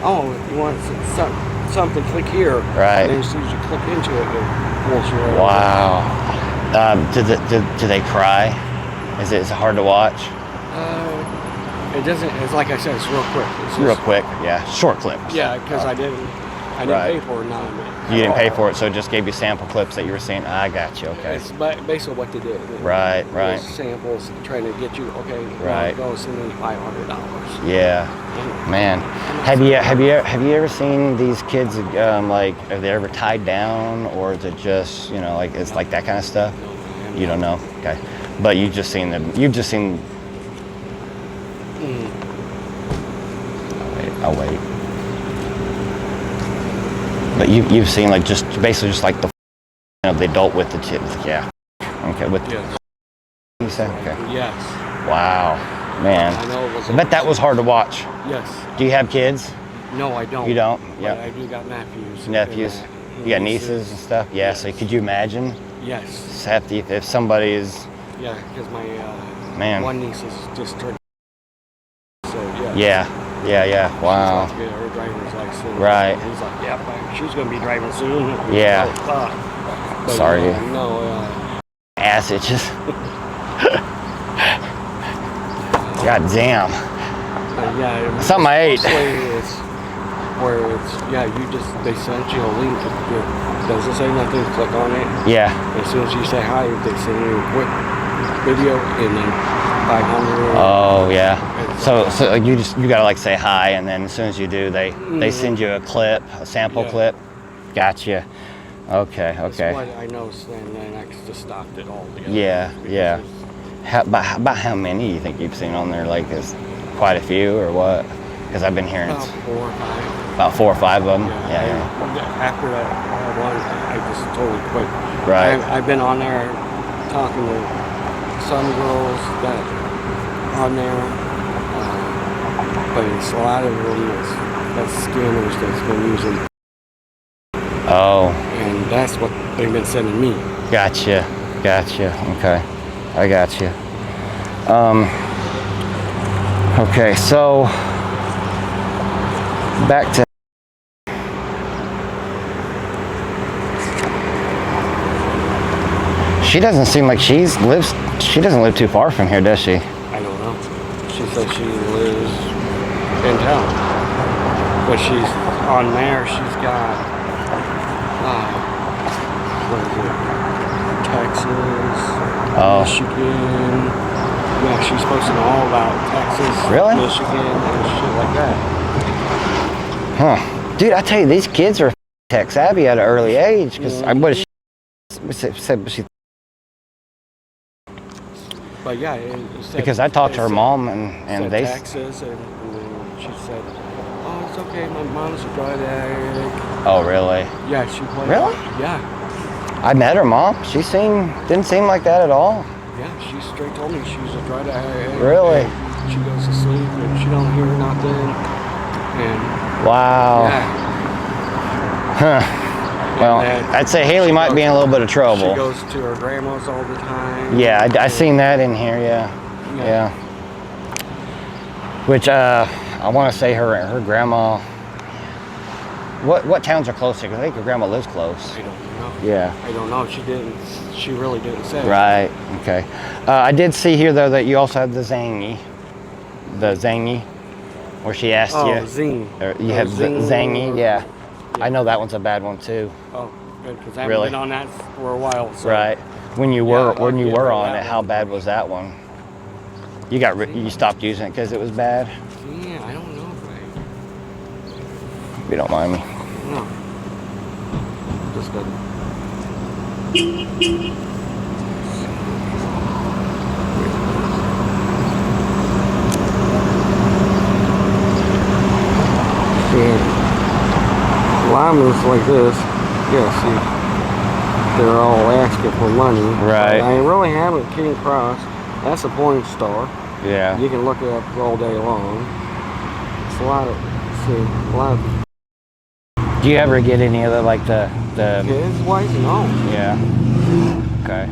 Oh, if you want something, click here. Right. And then as soon as you click into it, it pulls you right. Wow. Do they cry? Is it hard to watch? It doesn't. It's like I said. It's real quick. It's real quick. Yeah. Short clips. Yeah, because I didn't pay for it. None of it. You didn't pay for it, so it just gave you sample clips that you were seeing. I got you. Okay. It's basically what they did. Right. Samples trying to get you. Okay. Right. Go send me $500. Yeah. Man, have you ever seen these kids? Like, are they ever tied down, or is it just, you know, like it's like that kind of stuff? You don't know. Okay. But you've just seen them. You've just seen. I'll wait. But you've seen like just basically just like the, you know, the adult with the kids. Yeah. Okay. With. Yes. You said okay. Yes. Wow, man. I know it was. I bet that was hard to watch. Yes. Do you have kids? No, I don't. You don't? Yeah. I do got nephews. Nephews. You got nieces and stuff. Yeah. Yes. So could you imagine? Yes. If somebody is. Yeah, because my one niece is just turned. So yeah. Yeah. Wow. She's about to get her driver's license. Right. He's like, yeah, she's gonna be driving soon. Yeah. But, sorry. No. Ass itches. God damn. Yeah. Something I ate. It's where they sent you a link. Doesn't say nothing. Click on it. Yeah. As soon as you say hi, they send you a quick video and then 500. Oh yeah. So you gotta like say hi, and then as soon as you do, they send you a clip, a sample clip. Gotcha. Okay. That's what I noticed, and then I just stopped it all together. Yeah. About how many you think you've seen on there? Like, is quite a few or what? Because I've been hearing about 4 or 5. About 4 or 5 of them. Yeah. After that one, I just totally quit. Right. I've been on there talking to some girls that on there, but it's a lot of them that's scammers that's been using. Oh. That's what they've been sending me. Gotcha. Okay, I gotcha. Okay, so back to. She doesn't seem like she doesn't live too far from here, does she? I don't know. She said she lives in town. But she's on there, she's got, what is it? Texas, Michigan. Yeah, she's posting all about Texas, really? Michigan, and shit like that. Huh. Dude, I tell you, these kids are tech savvy at an early age. Because what is she? But yeah, it said, because I talked to her mom and they Texas, and she said, "Oh, it's okay. My mom's a drug addict." Oh, really? Yeah, she played. Really? Yeah. I met her mom. She didn't seem like that at all. Yeah, she straight told me she's a drug addict. Really? She goes to sleep and she don't hear nothing. And wow. Yeah. Huh. Well, I'd say Haley might be in a little bit of trouble. She goes to her grandma's all the time. Yeah, I seen that in here. Yeah. Which I want to say her grandma. What towns are close here? 'Cause I think her grandma lives close. I don't know. Yeah. I don't know. She really didn't say. Right. Okay. I did see here though that you also have the Zangy, where she asked you. Zing. You have Zangy. Yeah. I know that one's a bad one too. Oh, good, because I haven't been on that for a while. So. Right. When you were on it, how bad was that one? You stopped using it because it was bad? Yeah, I don't know, right? If you don't mind me. No. Just good. See, linemen's like this. Yeah, see, they're all asking for money. Right. I really haven't came across. That's a porn star. Yeah. You can look it up all day long. It's a lot of. Do you ever get any of the kids wise? No. Yeah. Okay.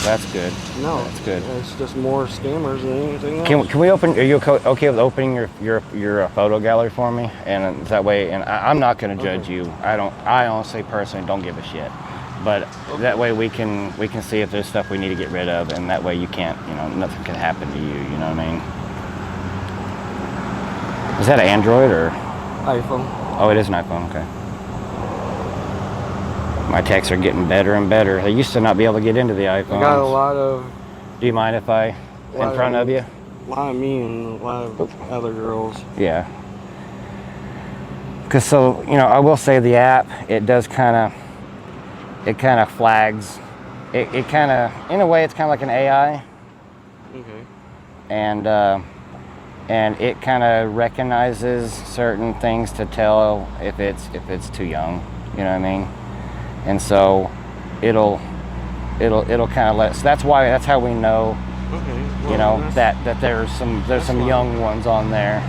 That's good. No. That's good. It's just more scammers than anything else. Can we open? Are you okay with opening your photo gallery for me? And that way, and I'm not going to judge you. I honestly personally don't give a shit. But that way we can see if there's stuff we need to get rid of, and that way you can't, nothing can happen to you. You know what I mean? Is that an Android or iPhone? Oh, it is an iPhone. Okay. My texts are getting better and better. They used to not be able to get into the iPhones. I got a lot of. Do you mind if I in front of you? A lot of me and a lot of other girls. Yeah. Because I will say the app, it does kind of flags. It kind of, in a way, it's kind of like an AI. Okay. And it kind of recognizes certain things to tell if it's too young. You know what I mean? And so it'll kind of let. So that's how we know. Okay. Well, that there's some young ones on there.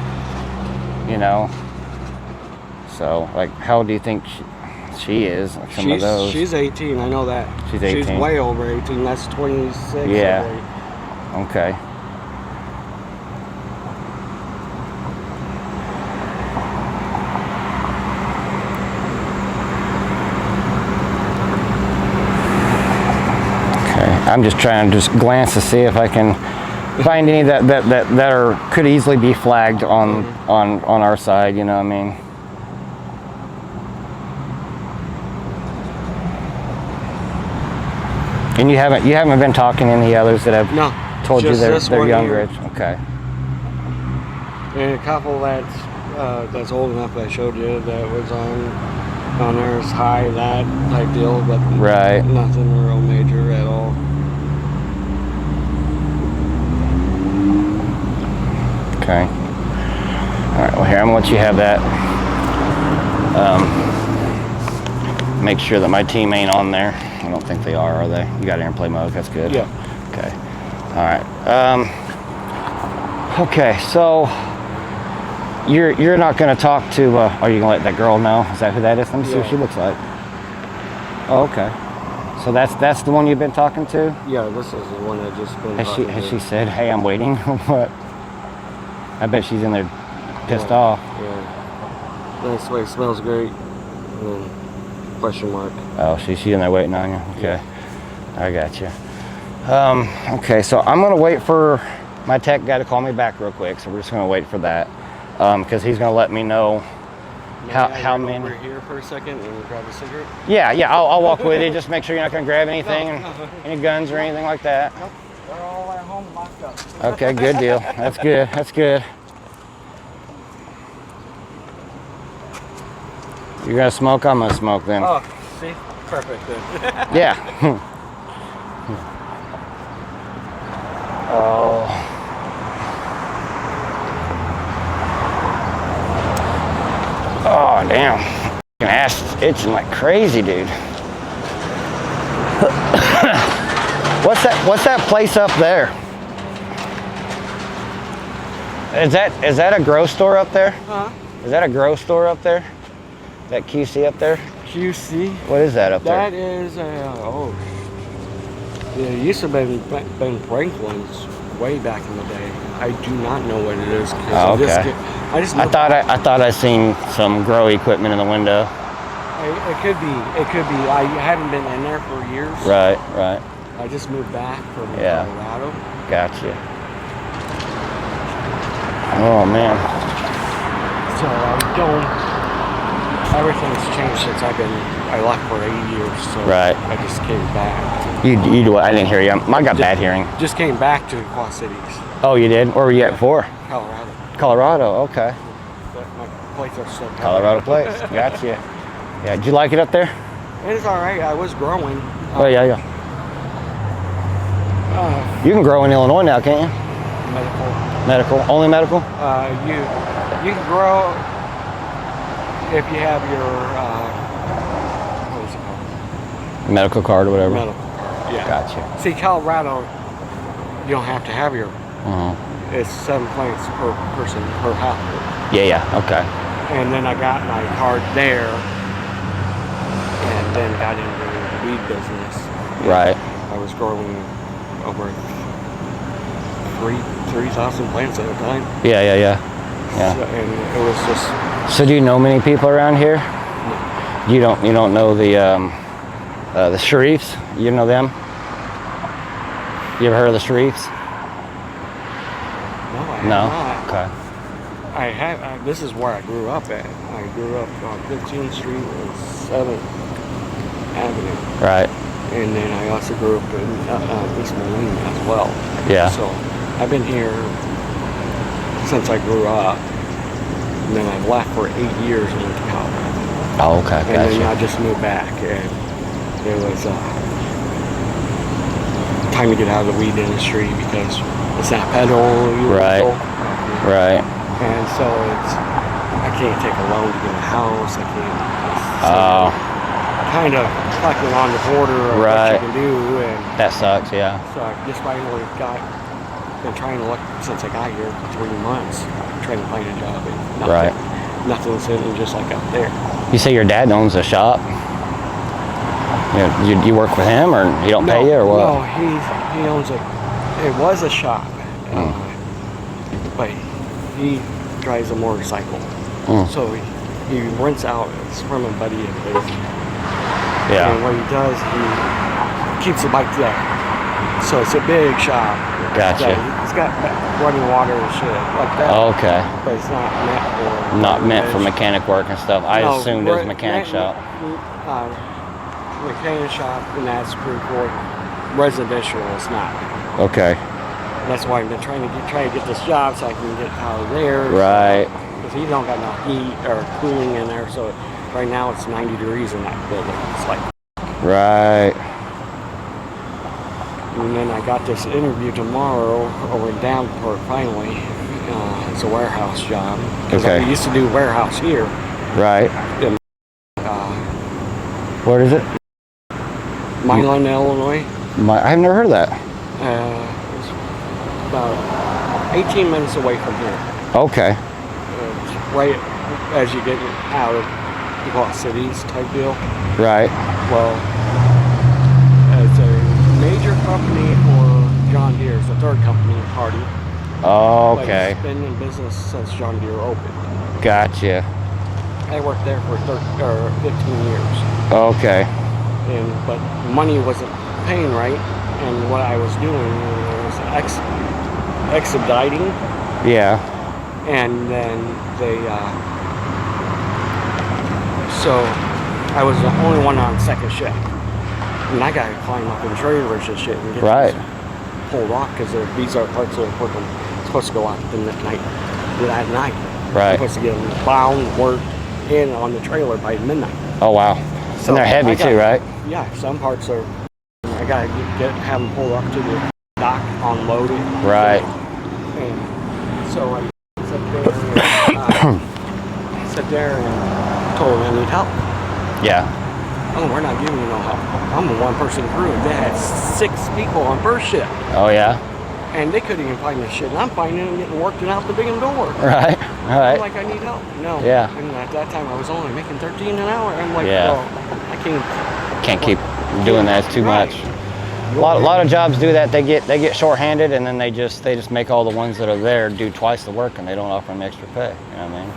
So like, how old do you think she is? Like some of those. She's 18. I know that. She's 18. She's way over 18. That's 26. Yeah. Okay. I'm just trying to glance to see if I can find any that could easily be flagged on our side. You know what I mean? And you haven't been talking to any others that have told you they're younger. Okay. And a couple that's old enough that I showed you that was on there's high that type deal, but nothing real major at all. Okay. All right. Well, here, I'm gonna let you have that. Make sure that my team ain't on there. I don't think they are they? You got airplane mode. That's good. Yeah. Okay. All right. Okay. So you're not gonna talk to? Are you gonna let that girl know? Is that who that is? Let me see what she looks like. Oh, okay. So that's the one you've been talking to? Yeah, this is the one I just been Has talking to. she said, hey, I'm waiting? What? I bet she's in there pissed off. Yeah. Nice way, smells great. Question mark. Oh, she's in there waiting on you? Okay. Yeah. I got you. Okay, so I'm going to wait for my tech guy to call me back real quick. So we're just going to wait for that. Because he's going to let me know how many. Over here for a second and grab a cigarette? Yeah, I'll walk with you. Just make sure you're not going to grab anything, any guns or anything like that. Nope, they're all at home locked up. Okay, good deal. That's good. That's good. You're going to smoke? I'm going to smoke then. Oh, see? Perfect then. Yeah. Oh. Oh, damn. My ass is itching like crazy, dude. What's that place up there? Is that a grocery store up there? Huh? Is that a grocery store up there? That QC up there? QC? What is that up there? That is it used to be Ben Franklin's way back in the day. I do not know what it is. Oh, okay. I thought I seen some grow equipment in the window. It could be. I haven't been in there for years. Right. I just moved back from Colorado. Gotcha. Oh man. So everything's changed since I left for 8 years. So right. I just came back. You do what? I didn't hear you. I got bad hearing. Just came back to Quad Cities. Oh, you did? Where were you at before? Colorado. Colorado. Okay. But my plates are still Colorado place. Gotcha. Yeah. Did you like it up there? It is all right. I was growing. Oh yeah. You can grow in Illinois now, can't you? Medical. Only medical? You can grow if you have your what is it called? Medical card or whatever. Medical card. Yeah. Gotcha. See, Colorado, you don't have to have your. It's 7 plants per person per household. Yeah. Okay. And then I got my card there, and then got into the weed business. Right. I was growing over 3,000 plants at a time. Yeah. So, and it was just. So do you know many people around here? No. You don't know the Sharifs? You know them? You ever heard of the Sharifs? No, I have No. not. Okay. I have. This is where I grew up at. I grew up on 15th Street and 7th Avenue. Right. And then I also grew up in East Moline as well. Yeah. So I've been here since I grew up. And then I left for 8 years and went to college. Oh, okay. And then I just moved back, and it was time to get out of the weed industry because it's not federal. Right. Right. And so I can't take a loan to get a house. I can't. Kind of collecting on the border of what you can do, and that sucks. Yeah. so I just finally been trying to look since I got here for 3 months, trying to find a job, and nothing's hitting just like up there. You say your dad owns a shop? You work with him, or he don't pay you, or what? No, he owns it was a shop, but he drives a motorcycle, so he rents out. It's from a buddy of his. Yeah. And what he does, he keeps the bike there. So it's a big shop. Gotcha. It's got running water and shit like that. Oh, okay. But it's not meant for mechanic work and stuff. I assumed it was a mechanic shop. Mechanic shop, and that's pretty cool. Residential is not. Okay. That's why I've been trying to get this job so I can get out of there. Right. Because he don't got no heat or cooling in there, so right now it's 90 degrees in that building. It's like. Right. And then I got this interview tomorrow over in Downport finally. It's a warehouse job. Because I used to do warehouse here. Right. In, where is it? Milan, Illinois. I've never heard of that. It's about 18 minutes away from here. Okay. It's right as you get out of, you call it cities type deal. Right. Well, company for John Deere. It's the third company party. Oh, okay. But it's been in business since John Deere opened. Gotcha. I worked there for 15 years. Okay. But money wasn't paying right, and what I was doing was expediting. Yeah. And then so I was the only one on second shift. And I got to climb up in trailers and shit and get these pulled off because these are parts of the equipment supposed to go out at night. Right. Supposed to get them bound, worked in on the trailer by midnight. Oh wow. So and they're heavy too, right? Yeah, some parts are. I gotta have them pulled up to the dock, unloaded. Right. And so I sat there and told them I need help. Yeah. Oh, we're not giving you no help. I'm a one-person crew. They had 6 people on first shift. Oh yeah. And they couldn't even find this shit. And I'm finding them getting worked out the big door. Right. All right. I'm like, I need help. No. Yeah. And at that time, I was only making $13 an hour. I'm like, yeah. Well, I can't keep doing that. It's too much. A lot of jobs do that. They get shorthanded, and then they just make all the ones that are there do twice the work, and they don't offer them extra pay. You know what I mean?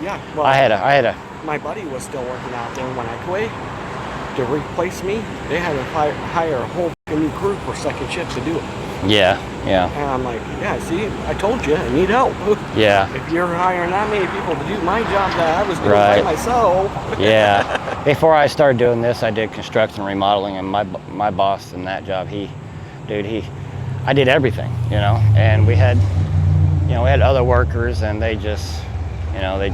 Yeah. Well, I had a. My buddy was still working out there when I quit. To replace me, they had to hire a whole new crew for second shift to do it. Yeah. Yeah. And I'm like, yeah, see, I told you, I need help. Yeah. If you're hiring that many people to do my job that I was doing by myself. Yeah. Before I started doing this, I did construction and remodeling, and my boss in that job, I did everything, you know, and we had other workers, and they just, I'd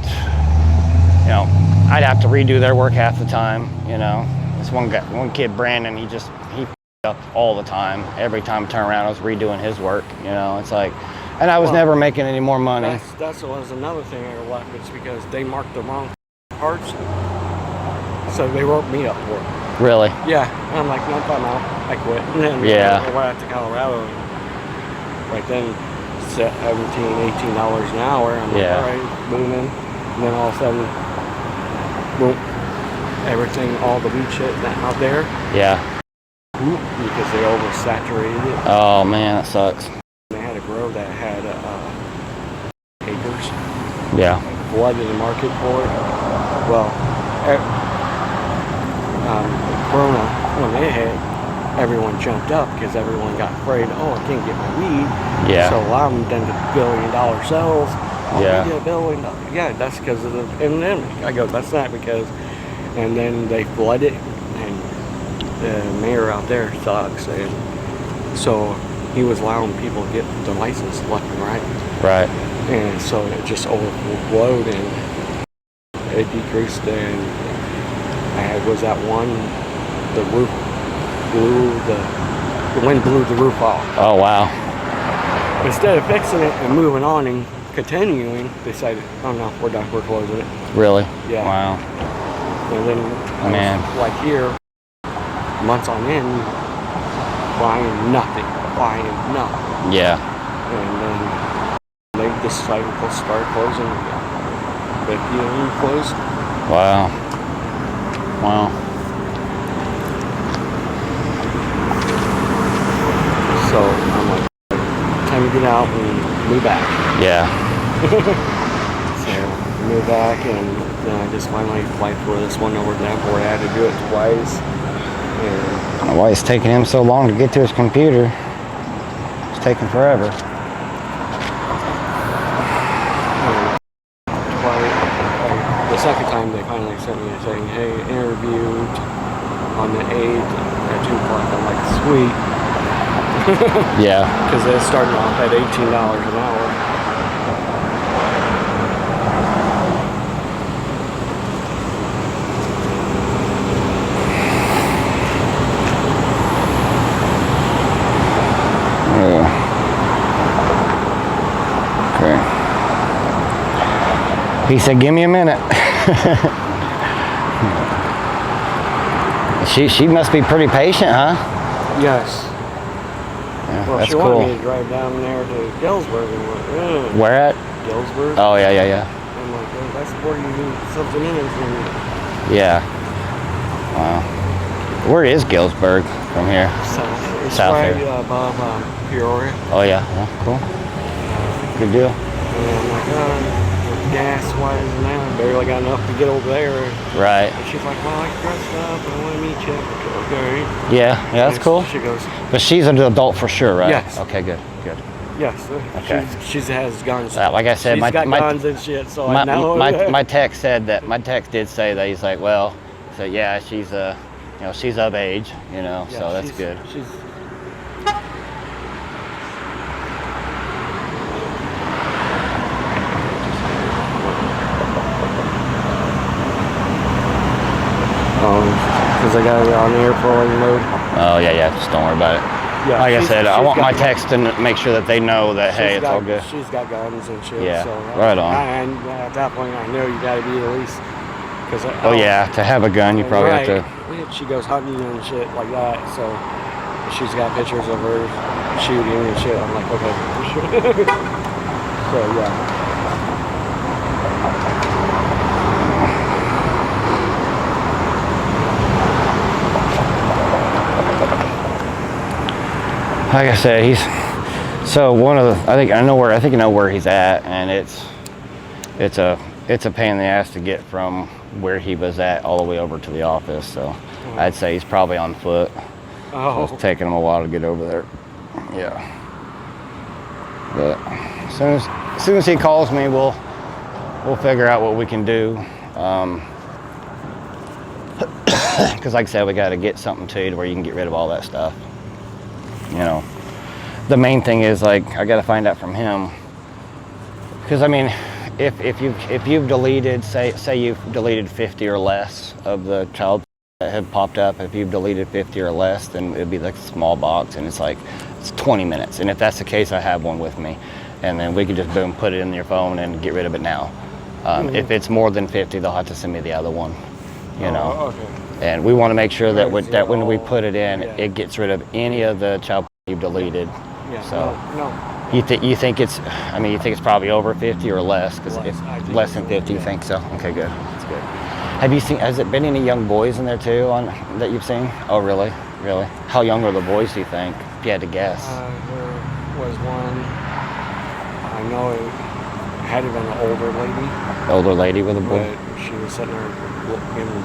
have to redo their work half the time, you know. This one kid, Brandon, he up all the time. Every time I turn around, I was redoing his work, you know. It's like, and I was never making any more money. That was another thing I left. It's because they marked the wrong parts, so they wrote me up for it. Really? Yeah. And I'm like, no, I'm out. I quit. And then I went out to Colorado, and right then, set $17, $18 an hour. I'm like, all right, booming. And then all of a sudden, boom, everything, all the weed shit out there. Yeah. Because they oversaturated it. Oh man, that sucks. They had a grow that had acres. Yeah. Flooded the market for it. Well, Corona, when it hit, everyone jumped up because everyone got afraid. Oh, I can't get my weed. Yeah. So a lot of them done the $1 billion sales. Oh, yeah. We did $1 billion. Yeah, that's because of the pandemic. I go, that's not because. And then they flooded. The mayor out there sucks, and so he was allowing people to get the license left and right. Right. And so it just overflowed, and it decreased. And I was that one. The roof the wind blew the roof off. Oh wow. Instead of fixing it and moving on and continuing, they decided, oh no, we're done. We're closing it. Really? Yeah. Wow. And then like here. Months on end, buying nothing. Yeah. And then they decided to start closing. But closed. Wow. Wow. So I'm like, time to get out and move back. Yeah. So moved back, and then I just finally applied for this one over there where I had to do it twice. Why it's taking him so long to get to his computer? It's taking forever. The second time they finally sent me saying, hey, interviewed on the 8th at 2 o'clock. I'm like, sweet. Yeah. Because they're starting off at $18 an hour. He said, give me a minute. She must be pretty patient, huh? Yes. Yeah, well, that's she cool. wanted me to drive down there to Galesburg. And went, where at? Galesburg. Oh, yeah. I'm like, oh, that's 40-something minutes from me. Yeah. Wow. Where is Galesburg from here? South. It's South right here. above Peoria. Oh yeah, well, cool. Good deal. And I'm like, gas-wise now, I barely got enough to get over there. Right. And she's like, well, I dressed up, I want to meet you. Okay. Yeah, that's cool. She goes, but she's an adult for sure, right? Yes. Okay, good. yes. Okay. She has guns. Like I said, she's got guns and shit, so I know. my text said that. My text did say that. He's like, well, so yeah, she's she's of age, Yeah, so that's good. She's. Because I got it on airplane mode. Oh yeah, just don't worry about it. Yeah, like I said, I want my got- text to make sure that they know that hey, it's all good. She's got guns and shit. Yeah, so, right on. And at that point, I know you got to be at least. Cause Oh yeah, to have a gun, you probably have to. She goes hunting and shit like that, so she's got pictures of her shooting and shit. I'm like, okay. So yeah. Like I said, he's so one of the. I think I know where he's at, and it's a pain in the ass to get from where he was at all the way over to the office. So I'd say he's probably on foot. Oh. So it's taking him a while to get over there. Yeah. But as soon as he calls me, we'll figure out what we can do. Because like I said, we got to get something to you to where you can get rid of all that stuff. The main thing is like I got to find out from him. Because I mean, if you've deleted say you've deleted 50 or less of the child that have popped up, if you've deleted 50 or less, then it'd be like a small box, and it's 20 minutes. And if that's the case, I have one with me, and then we can just boom put it in your phone and get rid of it now. If it's more than 50, they'll have to send me the other one. Okay. And we want to make sure that when we all- put it in, yeah. it gets rid of any of the child you've deleted. Yeah. So No. you think it's probably over 50 or less? Because Less, if I think less it's than over, 50, you yeah. think so? Okay, good. That's good. Has it been any young boys in there too that you've seen? Oh, really? Really? How young are the boys, do you think? If you had to guess. There was one. I know it had to been an older lady, Older lady with a boy? but she was sitting there looking.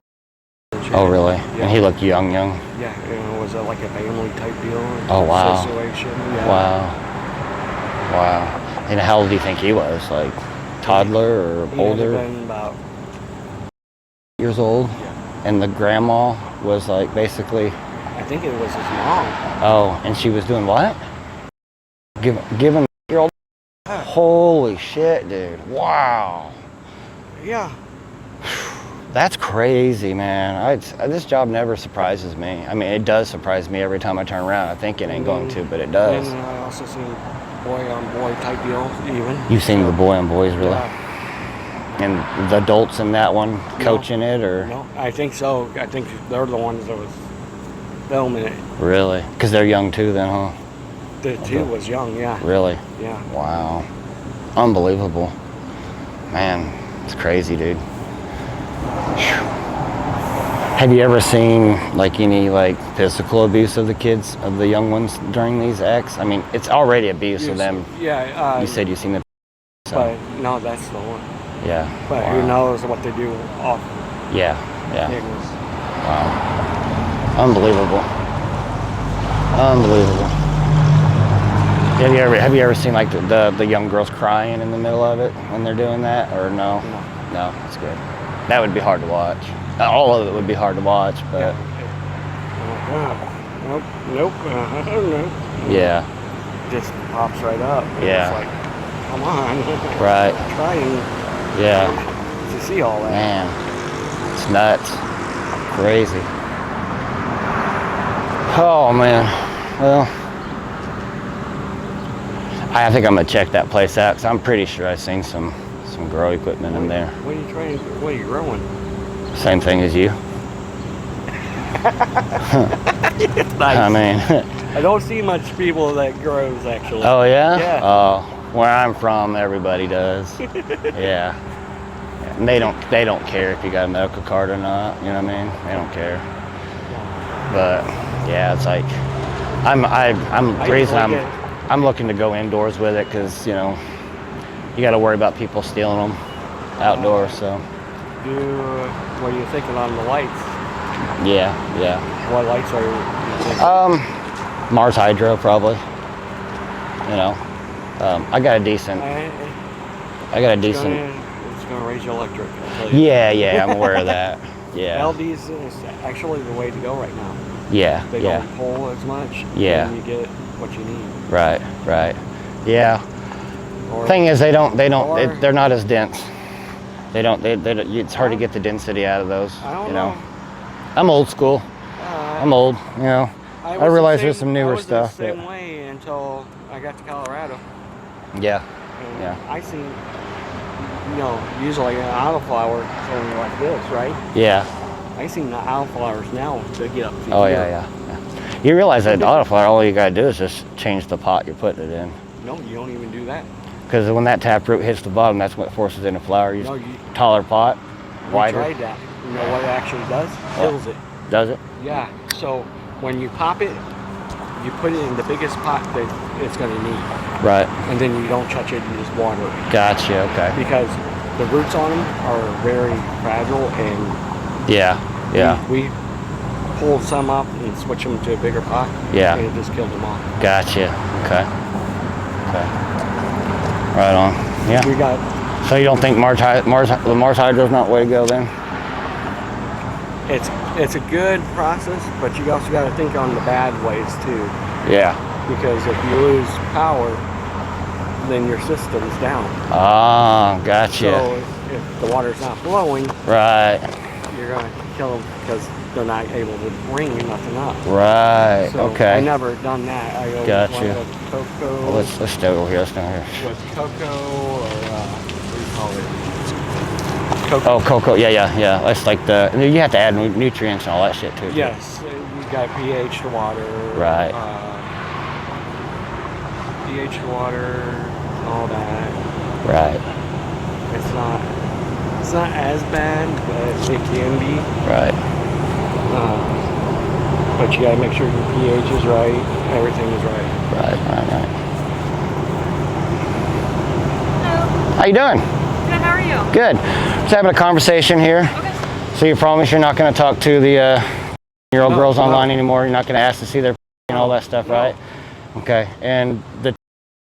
Oh, really? Yeah. And he looked young? Yeah, was it like a family type deal? Oh, wow. Situation. Yeah. Wow. And how old do you think he was? Like toddler or He older? had been about. Years old? Yeah. And the grandma was like basically, I think it was his mom. oh, and she was doing what? Giving your old. Holy shit, dude! Wow, Yeah. that's crazy, man. This job never surprises me. I mean, it does surprise me every time I turn around. I think it ain't going to, but it does. And I also seen boy on boy type deal even. You've seen the boy and boys, really? Yeah. And the adults in that one coaching it, or No, I think so. I think they're the ones that was filming it. really? Because they're young too, then, huh? The two was young, yeah. Really? Yeah. Wow. Unbelievable. Man, it's crazy, dude. Phew. Have you ever seen like any like physical abuse of the kids, of the young ones during these acts? I mean, it's already abuse of them. Yeah. You said you've seen it. So, But no, that's the one. yeah. But Wow. who knows what they do off Yeah. Yeah. things. Wow. Unbelievable. Unbelievable. Have you ever seen like the young girls crying in the middle of it when they're doing that, or no? No. No, that's good. That would be hard to watch. All of it would be hard to watch, but Nope. Nope. yeah. Just pops right up. And Yeah. It's like, come on. Right. Trying Yeah. to see all that. Man, it's nuts. Crazy. Oh man. Well, I think I'm gonna check that place out because I'm pretty sure I've seen some grow equipment in there. What are you trying? What are you growing? Same thing as you. Nice. I mean, I don't see much people that grows actually. oh yeah? Yeah. Oh, where I'm from, everybody does. Yeah. And they don't care if you got a medical card or not. You know what I mean? They don't care. But yeah, it's like The reason I'm looking to go indoors with it because you got to worry about people stealing them outdoors. So. What are you thinking on the lights? Yeah. What lights are you thinking? Mars Hydro probably. I got a decent. It's gonna raise your electric. I'll tell you. Yeah, I'm aware of that. Yeah. LDs is actually the way to go right now. Yeah. They don't pull as much. Yeah. And you get what you need. Right. Yeah. Thing is, they're not as dense. It's hard to get the density out of those. I don't know. I'm old school. I'm old. I realize there's some newer stuff. I was the same way until I got to Colorado. Yeah. And I seen, usually an autoflower is only like this, right? Yeah. I seen the autoflowers now to get up to Oh, here. yeah. You realize that autoflower, all you gotta do is just change the pot you're putting it in. No, you don't even do that. Because when that taproot hits the bottom, that's what forces in a flower. Taller pot, wider. We tried that. You know what it actually does? Kills it. Does it? Yeah. So when you pop it, you put it in the biggest pot that it's going to need. Right. And then you don't touch it, you just water it. Gotcha, okay. Because the roots on them are very fragile and yeah. We pulled some up and switched them to a bigger pot. Yeah. And it just killed them all. Gotcha, okay. Right on. Yeah. We got. So you don't think the Mars Hydro is not the way to go then? It's a good process, but you also got to think on the bad ways too. Yeah. Because if you lose power, then your system's down. Ah, gotcha. So if the water's not flowing, right, you're gonna kill them because they're not able to bring nothing up. Right. So okay. I never done that. I always gotcha. wanted cocoa. Well, let's stay over here. Let's go here. With cocoa or what do you call it? Cocoa. Oh, cocoa. Yeah. That's like you have to add nutrients and all that shit too. Yes, you got pH to water. Right. pH to water, all that. Right. It's not as bad, but it can be. Right. But you gotta make sure your pH is right, everything is right. Right. Hello. How you doing? Good, how are you? Good. Just having a conversation here. Okay. So you promise you're not going to talk to the year-old girls online anymore? You're not going to ask to see their and all that stuff, right? Okay. And the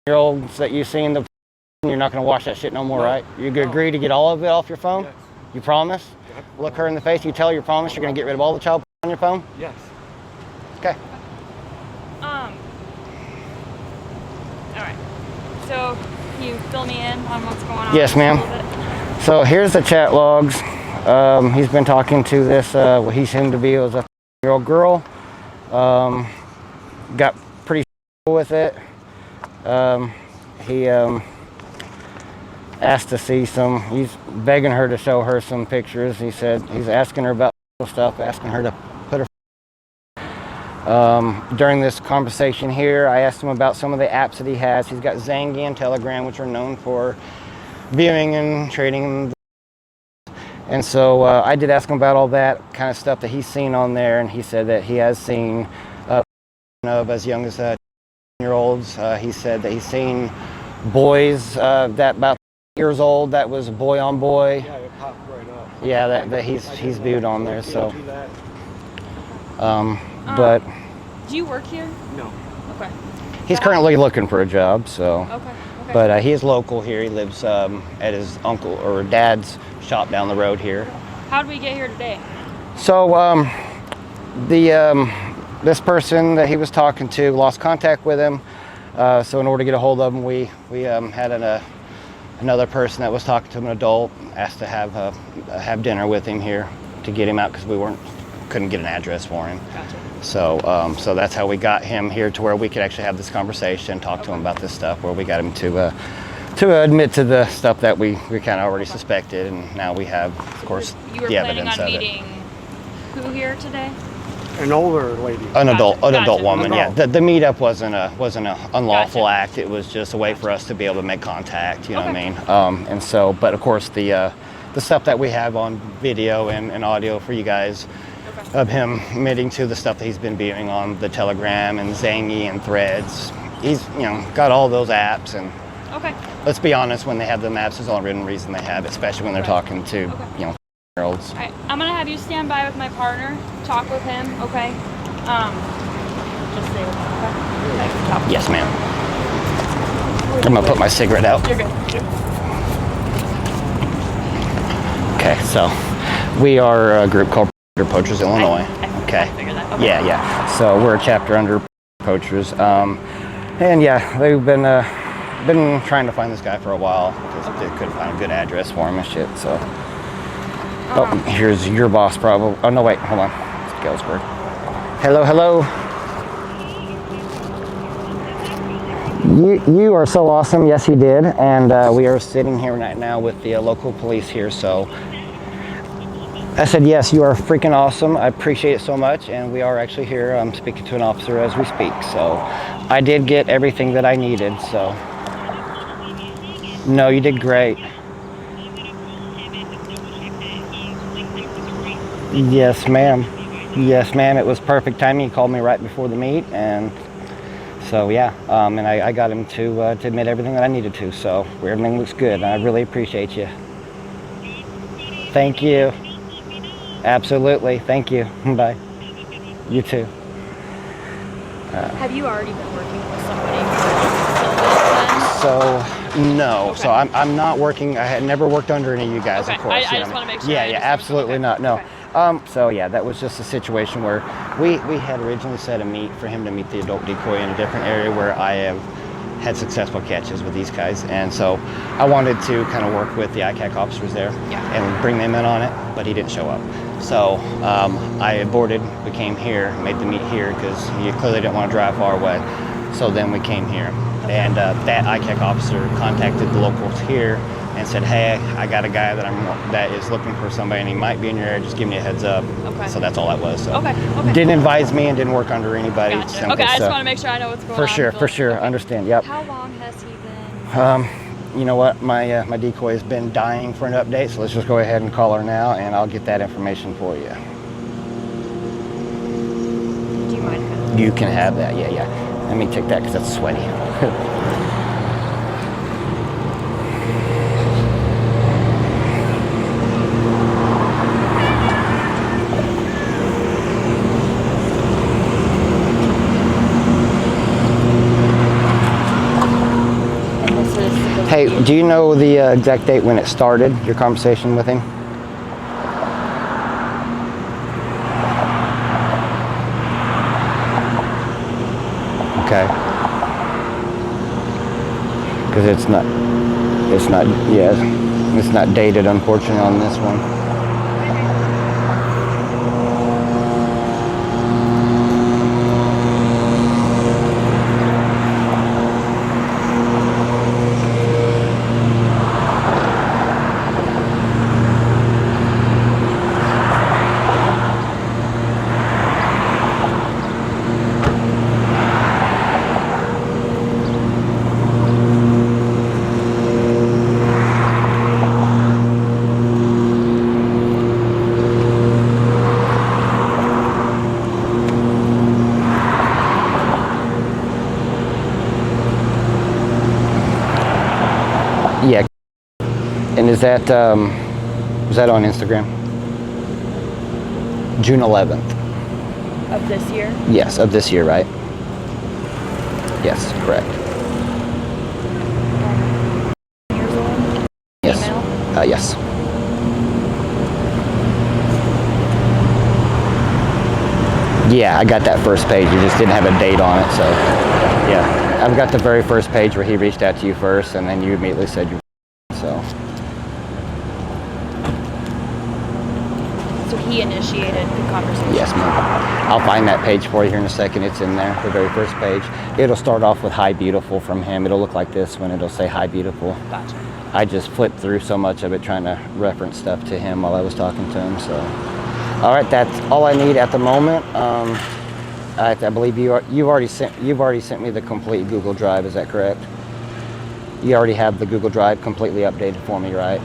year-olds that you seen, you're not going to watch that shit no more, right? You agree to get all of it off your phone? Yes. You promise? Yep. Look her in the face. You tell her you promise you're going to get rid of all the child on your phone? Yes. Okay. All right. So, can you fill me in on what's going on? Yes, ma'am. So here's the chat logs. He's been talking to this, what he seemed to be was a year-old girl. Got pretty with it. He asked to see he's begging her to show her some pictures. He said he's asking her about stuff, asking her to put her. During this conversation here, I asked him about some of the apps that he has. He's got Zangi and Telegram, which are known for viewing and trading. And so I did ask him about all that kind of stuff that he's seen on there, and he said that he has seen of as young as 10-year-olds. He said that he's seen boys that about years old. That was boy on boy. Yeah, it popped right up. Yeah, that he's viewed on there. So, but do you work here? No. Okay. he's currently looking for a job. So, Okay. but he is local here. He lives at his uncle or dad's shop down the road here. How did we get here today? So this person that he was talking to lost contact with him. So in order to get a hold of him, we had another person that was talking to him, an adult, asked to have dinner with him here to get him out because we couldn't get an address for him. Gotcha. So that's how we got him here to where we could actually have this conversation, talk to him about this stuff, where we got him to admit to the stuff that we kind of already suspected, and now we have, of course, You were the planning evidence on of it. meeting who here today? An older lady. An adult Gotcha. woman. Yeah, the meetup wasn't an unlawful Gotcha. act. It was just a way for us to be able to make contact. You know Okay. what I mean? And so, but of course, the stuff that we have on video and audio for you guys, of him admitting to the stuff that he's been viewing on the Telegram and Zangy and Threads. He's, you know, got all those apps, and Okay. let's be honest, when they have them apps, there's all written reason they have it, especially when they're talking to, you know, year-olds. All right, I'm gonna have you stand by with my partner, talk with him, okay? Just stay with him, okay? Yes, ma'am. I'm gonna put my cigarette out. You're good. Okay, so we are a group called Poachers Illinois. I figured that. Okay. Yeah. So we're a chapter under Poachers, and yeah, they've been trying to find this guy for a while because they couldn't find a good address for him and shit. So, here's your boss, probably. Oh no, wait, hold on. It's Galesburg. Hello. You are so awesome. Yes, you did. And we are sitting here right now with the local police here. So I said, yes, you are freaking awesome. I appreciate it so much. And we are actually here speaking to an officer as we speak. So I did get everything that I needed. So no, you did great. Yes, ma'am. Yes, ma'am. It was perfect timing. He called me right before the meet, and so yeah, and I got him to admit everything that I needed to. So everything looks good, and I really appreciate you. Thank you. Absolutely. Thank you. Bye. You too. Have you already been working with somebody for Silvis So no. Okay. So I'm not working. I had never worked under any of you guys, okay. of course. I just want to make sure. Yeah, absolutely okay. not. No. Okay. So yeah, that was just a situation where we had originally set a meet for him to meet the adult decoy in a different area where I have had successful catches with these guys, and so I wanted to kind of work with the ICAC officers there and bring them in on it, but he didn't show up. So I aborted. We came here, made the meet here because he clearly didn't want to drive far away. So then we came here, and that ICAC officer contacted the locals here and said, hey, I got a guy that is looking for somebody, and he might be in your area. Just give me a heads up. Okay. So that's all that was. So didn't advise me and didn't work under anybody. Gotcha. Simple, okay, I just so. want to make sure I know what's going on. For sure. Understand. Yep. How long has he been? You know what? My decoy has been dying for an update, so let's just go ahead and call her now, and I'll get that information for you. Do you mind having that? You can have that. Yeah. Let me take that because that's sweaty. Hey, do you know the exact date when it started, your conversation with him? Okay. Because it's not dated, unfortunately, on this one. Yeah. And is that, was that on Instagram? June 11th. Of this year? Yes, of this year, right? Yes, correct. Years old? Yes. Female? Yes. Yeah, I got that first page. You just didn't have a date on it, so yeah. I've got the very first page where he reached out to you first, and then you immediately said you. So he initiated the conversation? Yes, ma'am. I'll find that page for you here in a second. It's in there, the very first page. It'll start off with "Hi, beautiful" from him. It'll look like this when it'll say "Hi, beautiful." Gotcha. I just flipped through so much of it trying to reference stuff to him while I was talking to him. So, all right, that's all I need at the moment. I believe you've already sent me the complete Google Drive. Is that correct? You already have the Google Drive completely updated for me, right?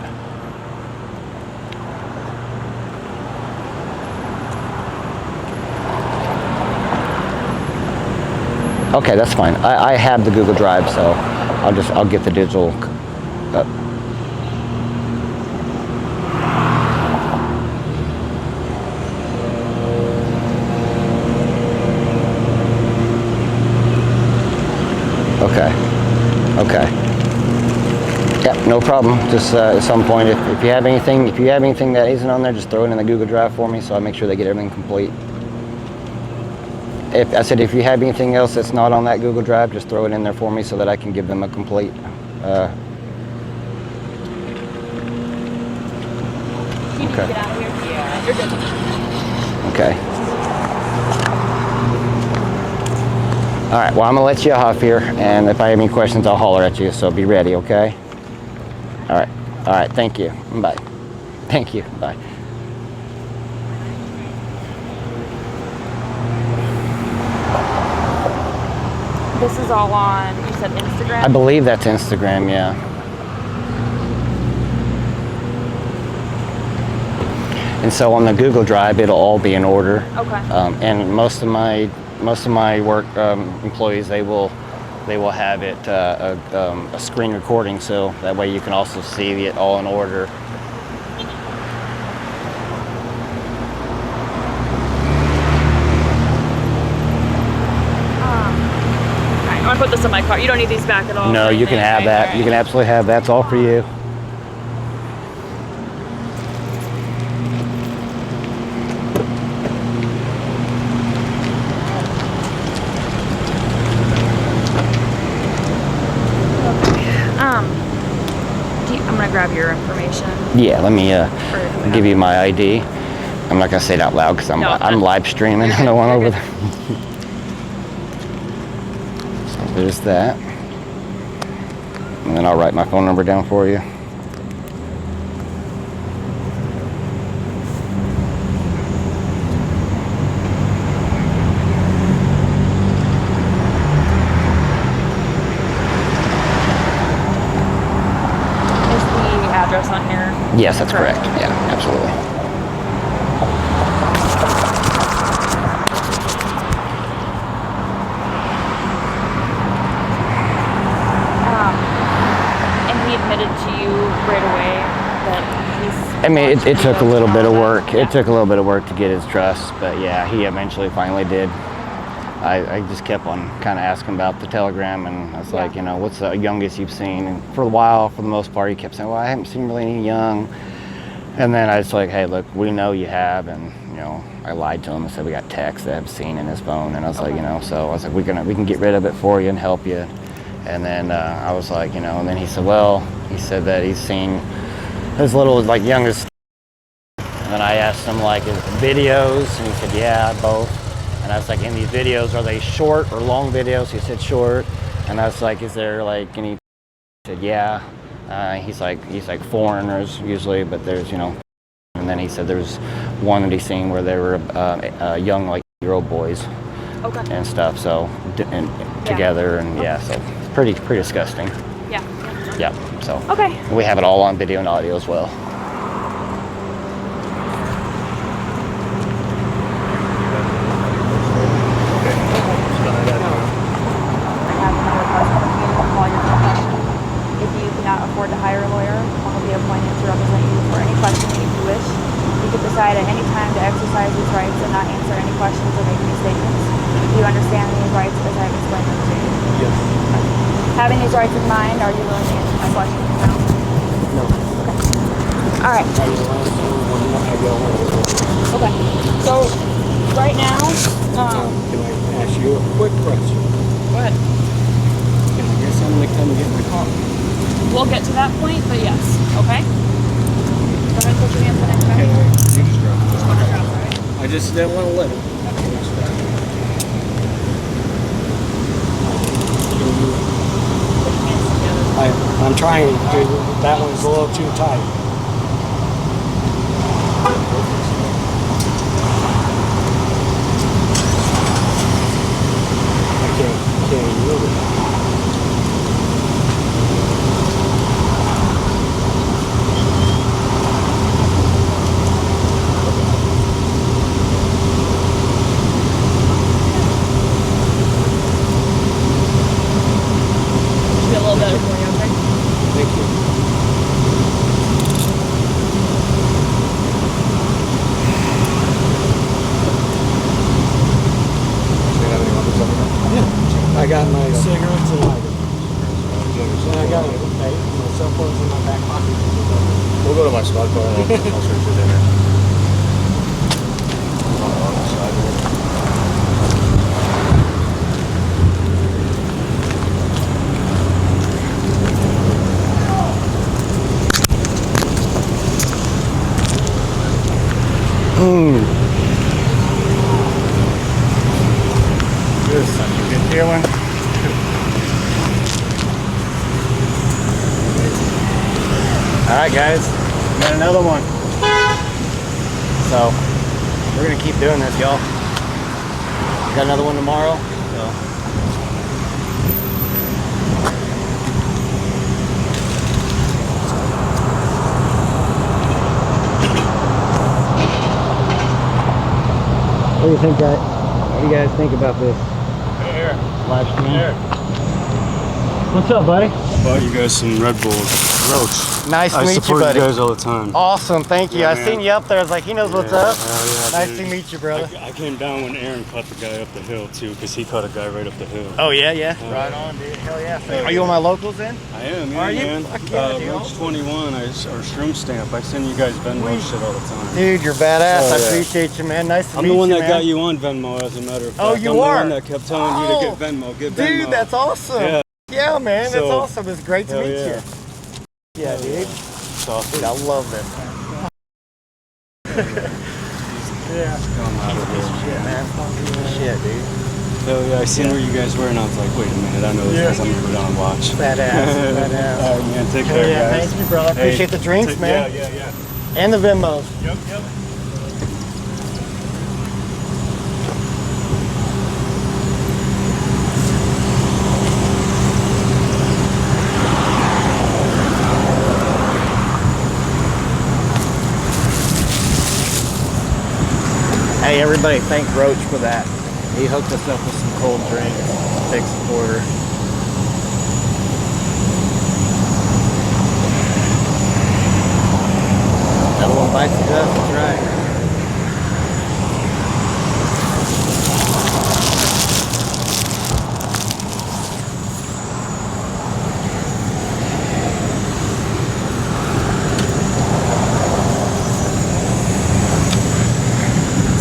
Okay, that's fine. I have the Google Drive, so I'll get the digital up. Okay. Yep, no problem. Just at some point, if you have anything that isn't on there, just throw it in the Google Drive for me, so I make sure they get everything complete. If you have anything else that's not on that Google Drive, just throw it in there for me so that I can give them a complete. You need to get out of here. Yeah, you're good. Okay. All right, well, I'm gonna let you off here, and if I have any questions, I'll holler at you, so be ready, okay? All right, thank you, bye. Thank you, bye. This is all on, you said Instagram? I believe that's Instagram, yeah. And so on the Google Drive, it'll all be in order. Okay. And most of my work employees, they will have it a screen recording, so that way you can also see it all in order. I'm gonna put this in my car. You don't need these back at all. No, you can have that. Right. You can absolutely have that. It's all for you. I'm gonna grab your information. Yeah, let me give you my ID. I'm not gonna say it out loud because I'm live streaming. I don't want over there. So there's that, and then I'll write my phone number down for you. On here? Yes, that's correct. Yeah, absolutely. And he admitted to you right away that he's... I mean, it took a little bit of work. Yeah. It took a little bit of work to get his trust, but yeah, he eventually finally did. I just kept on kind of asking about the telegram, and I was like, you know, what's the youngest you've seen? And for a while, for the most part, he kept saying, well, I haven't seen really any young. And then I was like, hey, look, we know you have, and you know, I lied to him and said we got texts that I've seen in his phone, and I was like, you know, so I was like, we can get rid of it for you and help you. And then I was like, you know, and then he said, well, he said that he's seen his little like youngest. And then I asked him like his videos, and he said, yeah, both. And I was like, in these videos, are they short or long videos? He said short. And I was like, is there like any? He said, yeah. He's like foreigners usually, but there's, you know. And then he said there's one that he's seen where they were young, like 8-year-old boys, okay, and stuff. So together, and yeah, so it's pretty disgusting. Yeah. Yeah. So okay, we have it all on video and audio as well. afford to hire a lawyer. One will be appointed to represent you for any questioning if you wish. You can decide at any time to exercise these rights and not answer any questions or make any statements. Do you understand these rights as I've explained them to you? Yes. Having these rights in mind, are you willing to answer my questions now? No. Okay. All right. Okay. So right now, can I ask you a quick question? Go ahead. I guess I'm gonna come get my car. We'll get to that point, but yes. Okay. Go ahead and put your hands on it. Okay. Just want to drop, right? I just didn't want to let it. Put your hands together. I'm trying to. That one's a little too tight. I can't move it. squad car. I'll search it in there. On the sidewalk. This is such a good feeling. All right, guys, we got another one. So we're gonna keep doing this, y'all. Got another one tomorrow. So. What do you think, guys? What do you guys think about this live stream? What's up, buddy? I bought you guys some Red Bulls. Roach. Nice to meet you, support buddy. you guys all the time. Awesome, thank you. Yeah, I man. seen you up there. I was like, he knows what's up. Yeah, Nice to meet you, brother. I came down when Aaron cut the guy up the hill too, because he cut a guy right up the hill. Oh yeah, yeah. Right on, dude. Hell yeah. So, are you on my locals then? I am, yeah, Are you? man. Fuck yeah, dude. Roach 21 or Shroom Stamp. I send you guys Venmo shit all the time. Dude, you're badass. Oh, I yeah. appreciate you, man. Nice to meet you, I'm the one that man. got you on Venmo, as a matter of fact. Oh, you I'm are? the one that kept telling you to get Venmo, get Venmo. Dude, that's awesome. Yeah. Yeah, man, that's So, awesome. It's great to hell meet yeah. you. Yeah, dude. It's awesome. Dude, I love this. Yeah. Come out of here. Shit, man. Shit, dude. Hell yeah, I seen where you guys were and I was like, wait a minute, I know this guys. I'm gonna go down and watch. Badass. Badass. All right, man, take Hell care, yeah, guys. thank you, brother. I appreciate the drinks, man. Yeah. And the Venmos. Yep. Hey, everybody, thank Roach for that. He hooked us up with some cold drinks. Big supporter. Another one bites the dust, that's right.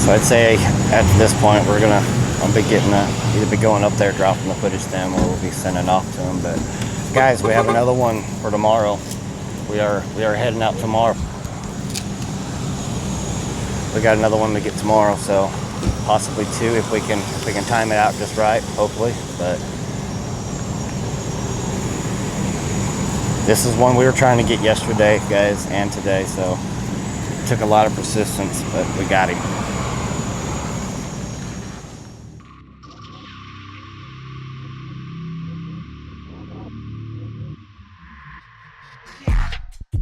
So I'd say after this point, I'll be getting either be going up there, dropping the footage to them, or we'll be sending off to them. But guys, we have another one for tomorrow. We are heading out tomorrow. We got another one to get tomorrow, so possibly two if we can time it out just right, hopefully. But this is one we were trying to get yesterday, guys, and today. So it took a lot of persistence, but we got him.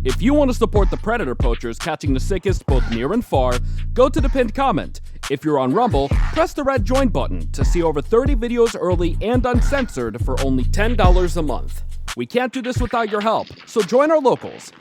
If you want to support the predator poachers catching the sickest both near and far, go to the pinned comment. If you're on Rumble, press the red join button to see over 30 videos early and uncensored for only $10 a month. We can't do this without your help, so join our locals.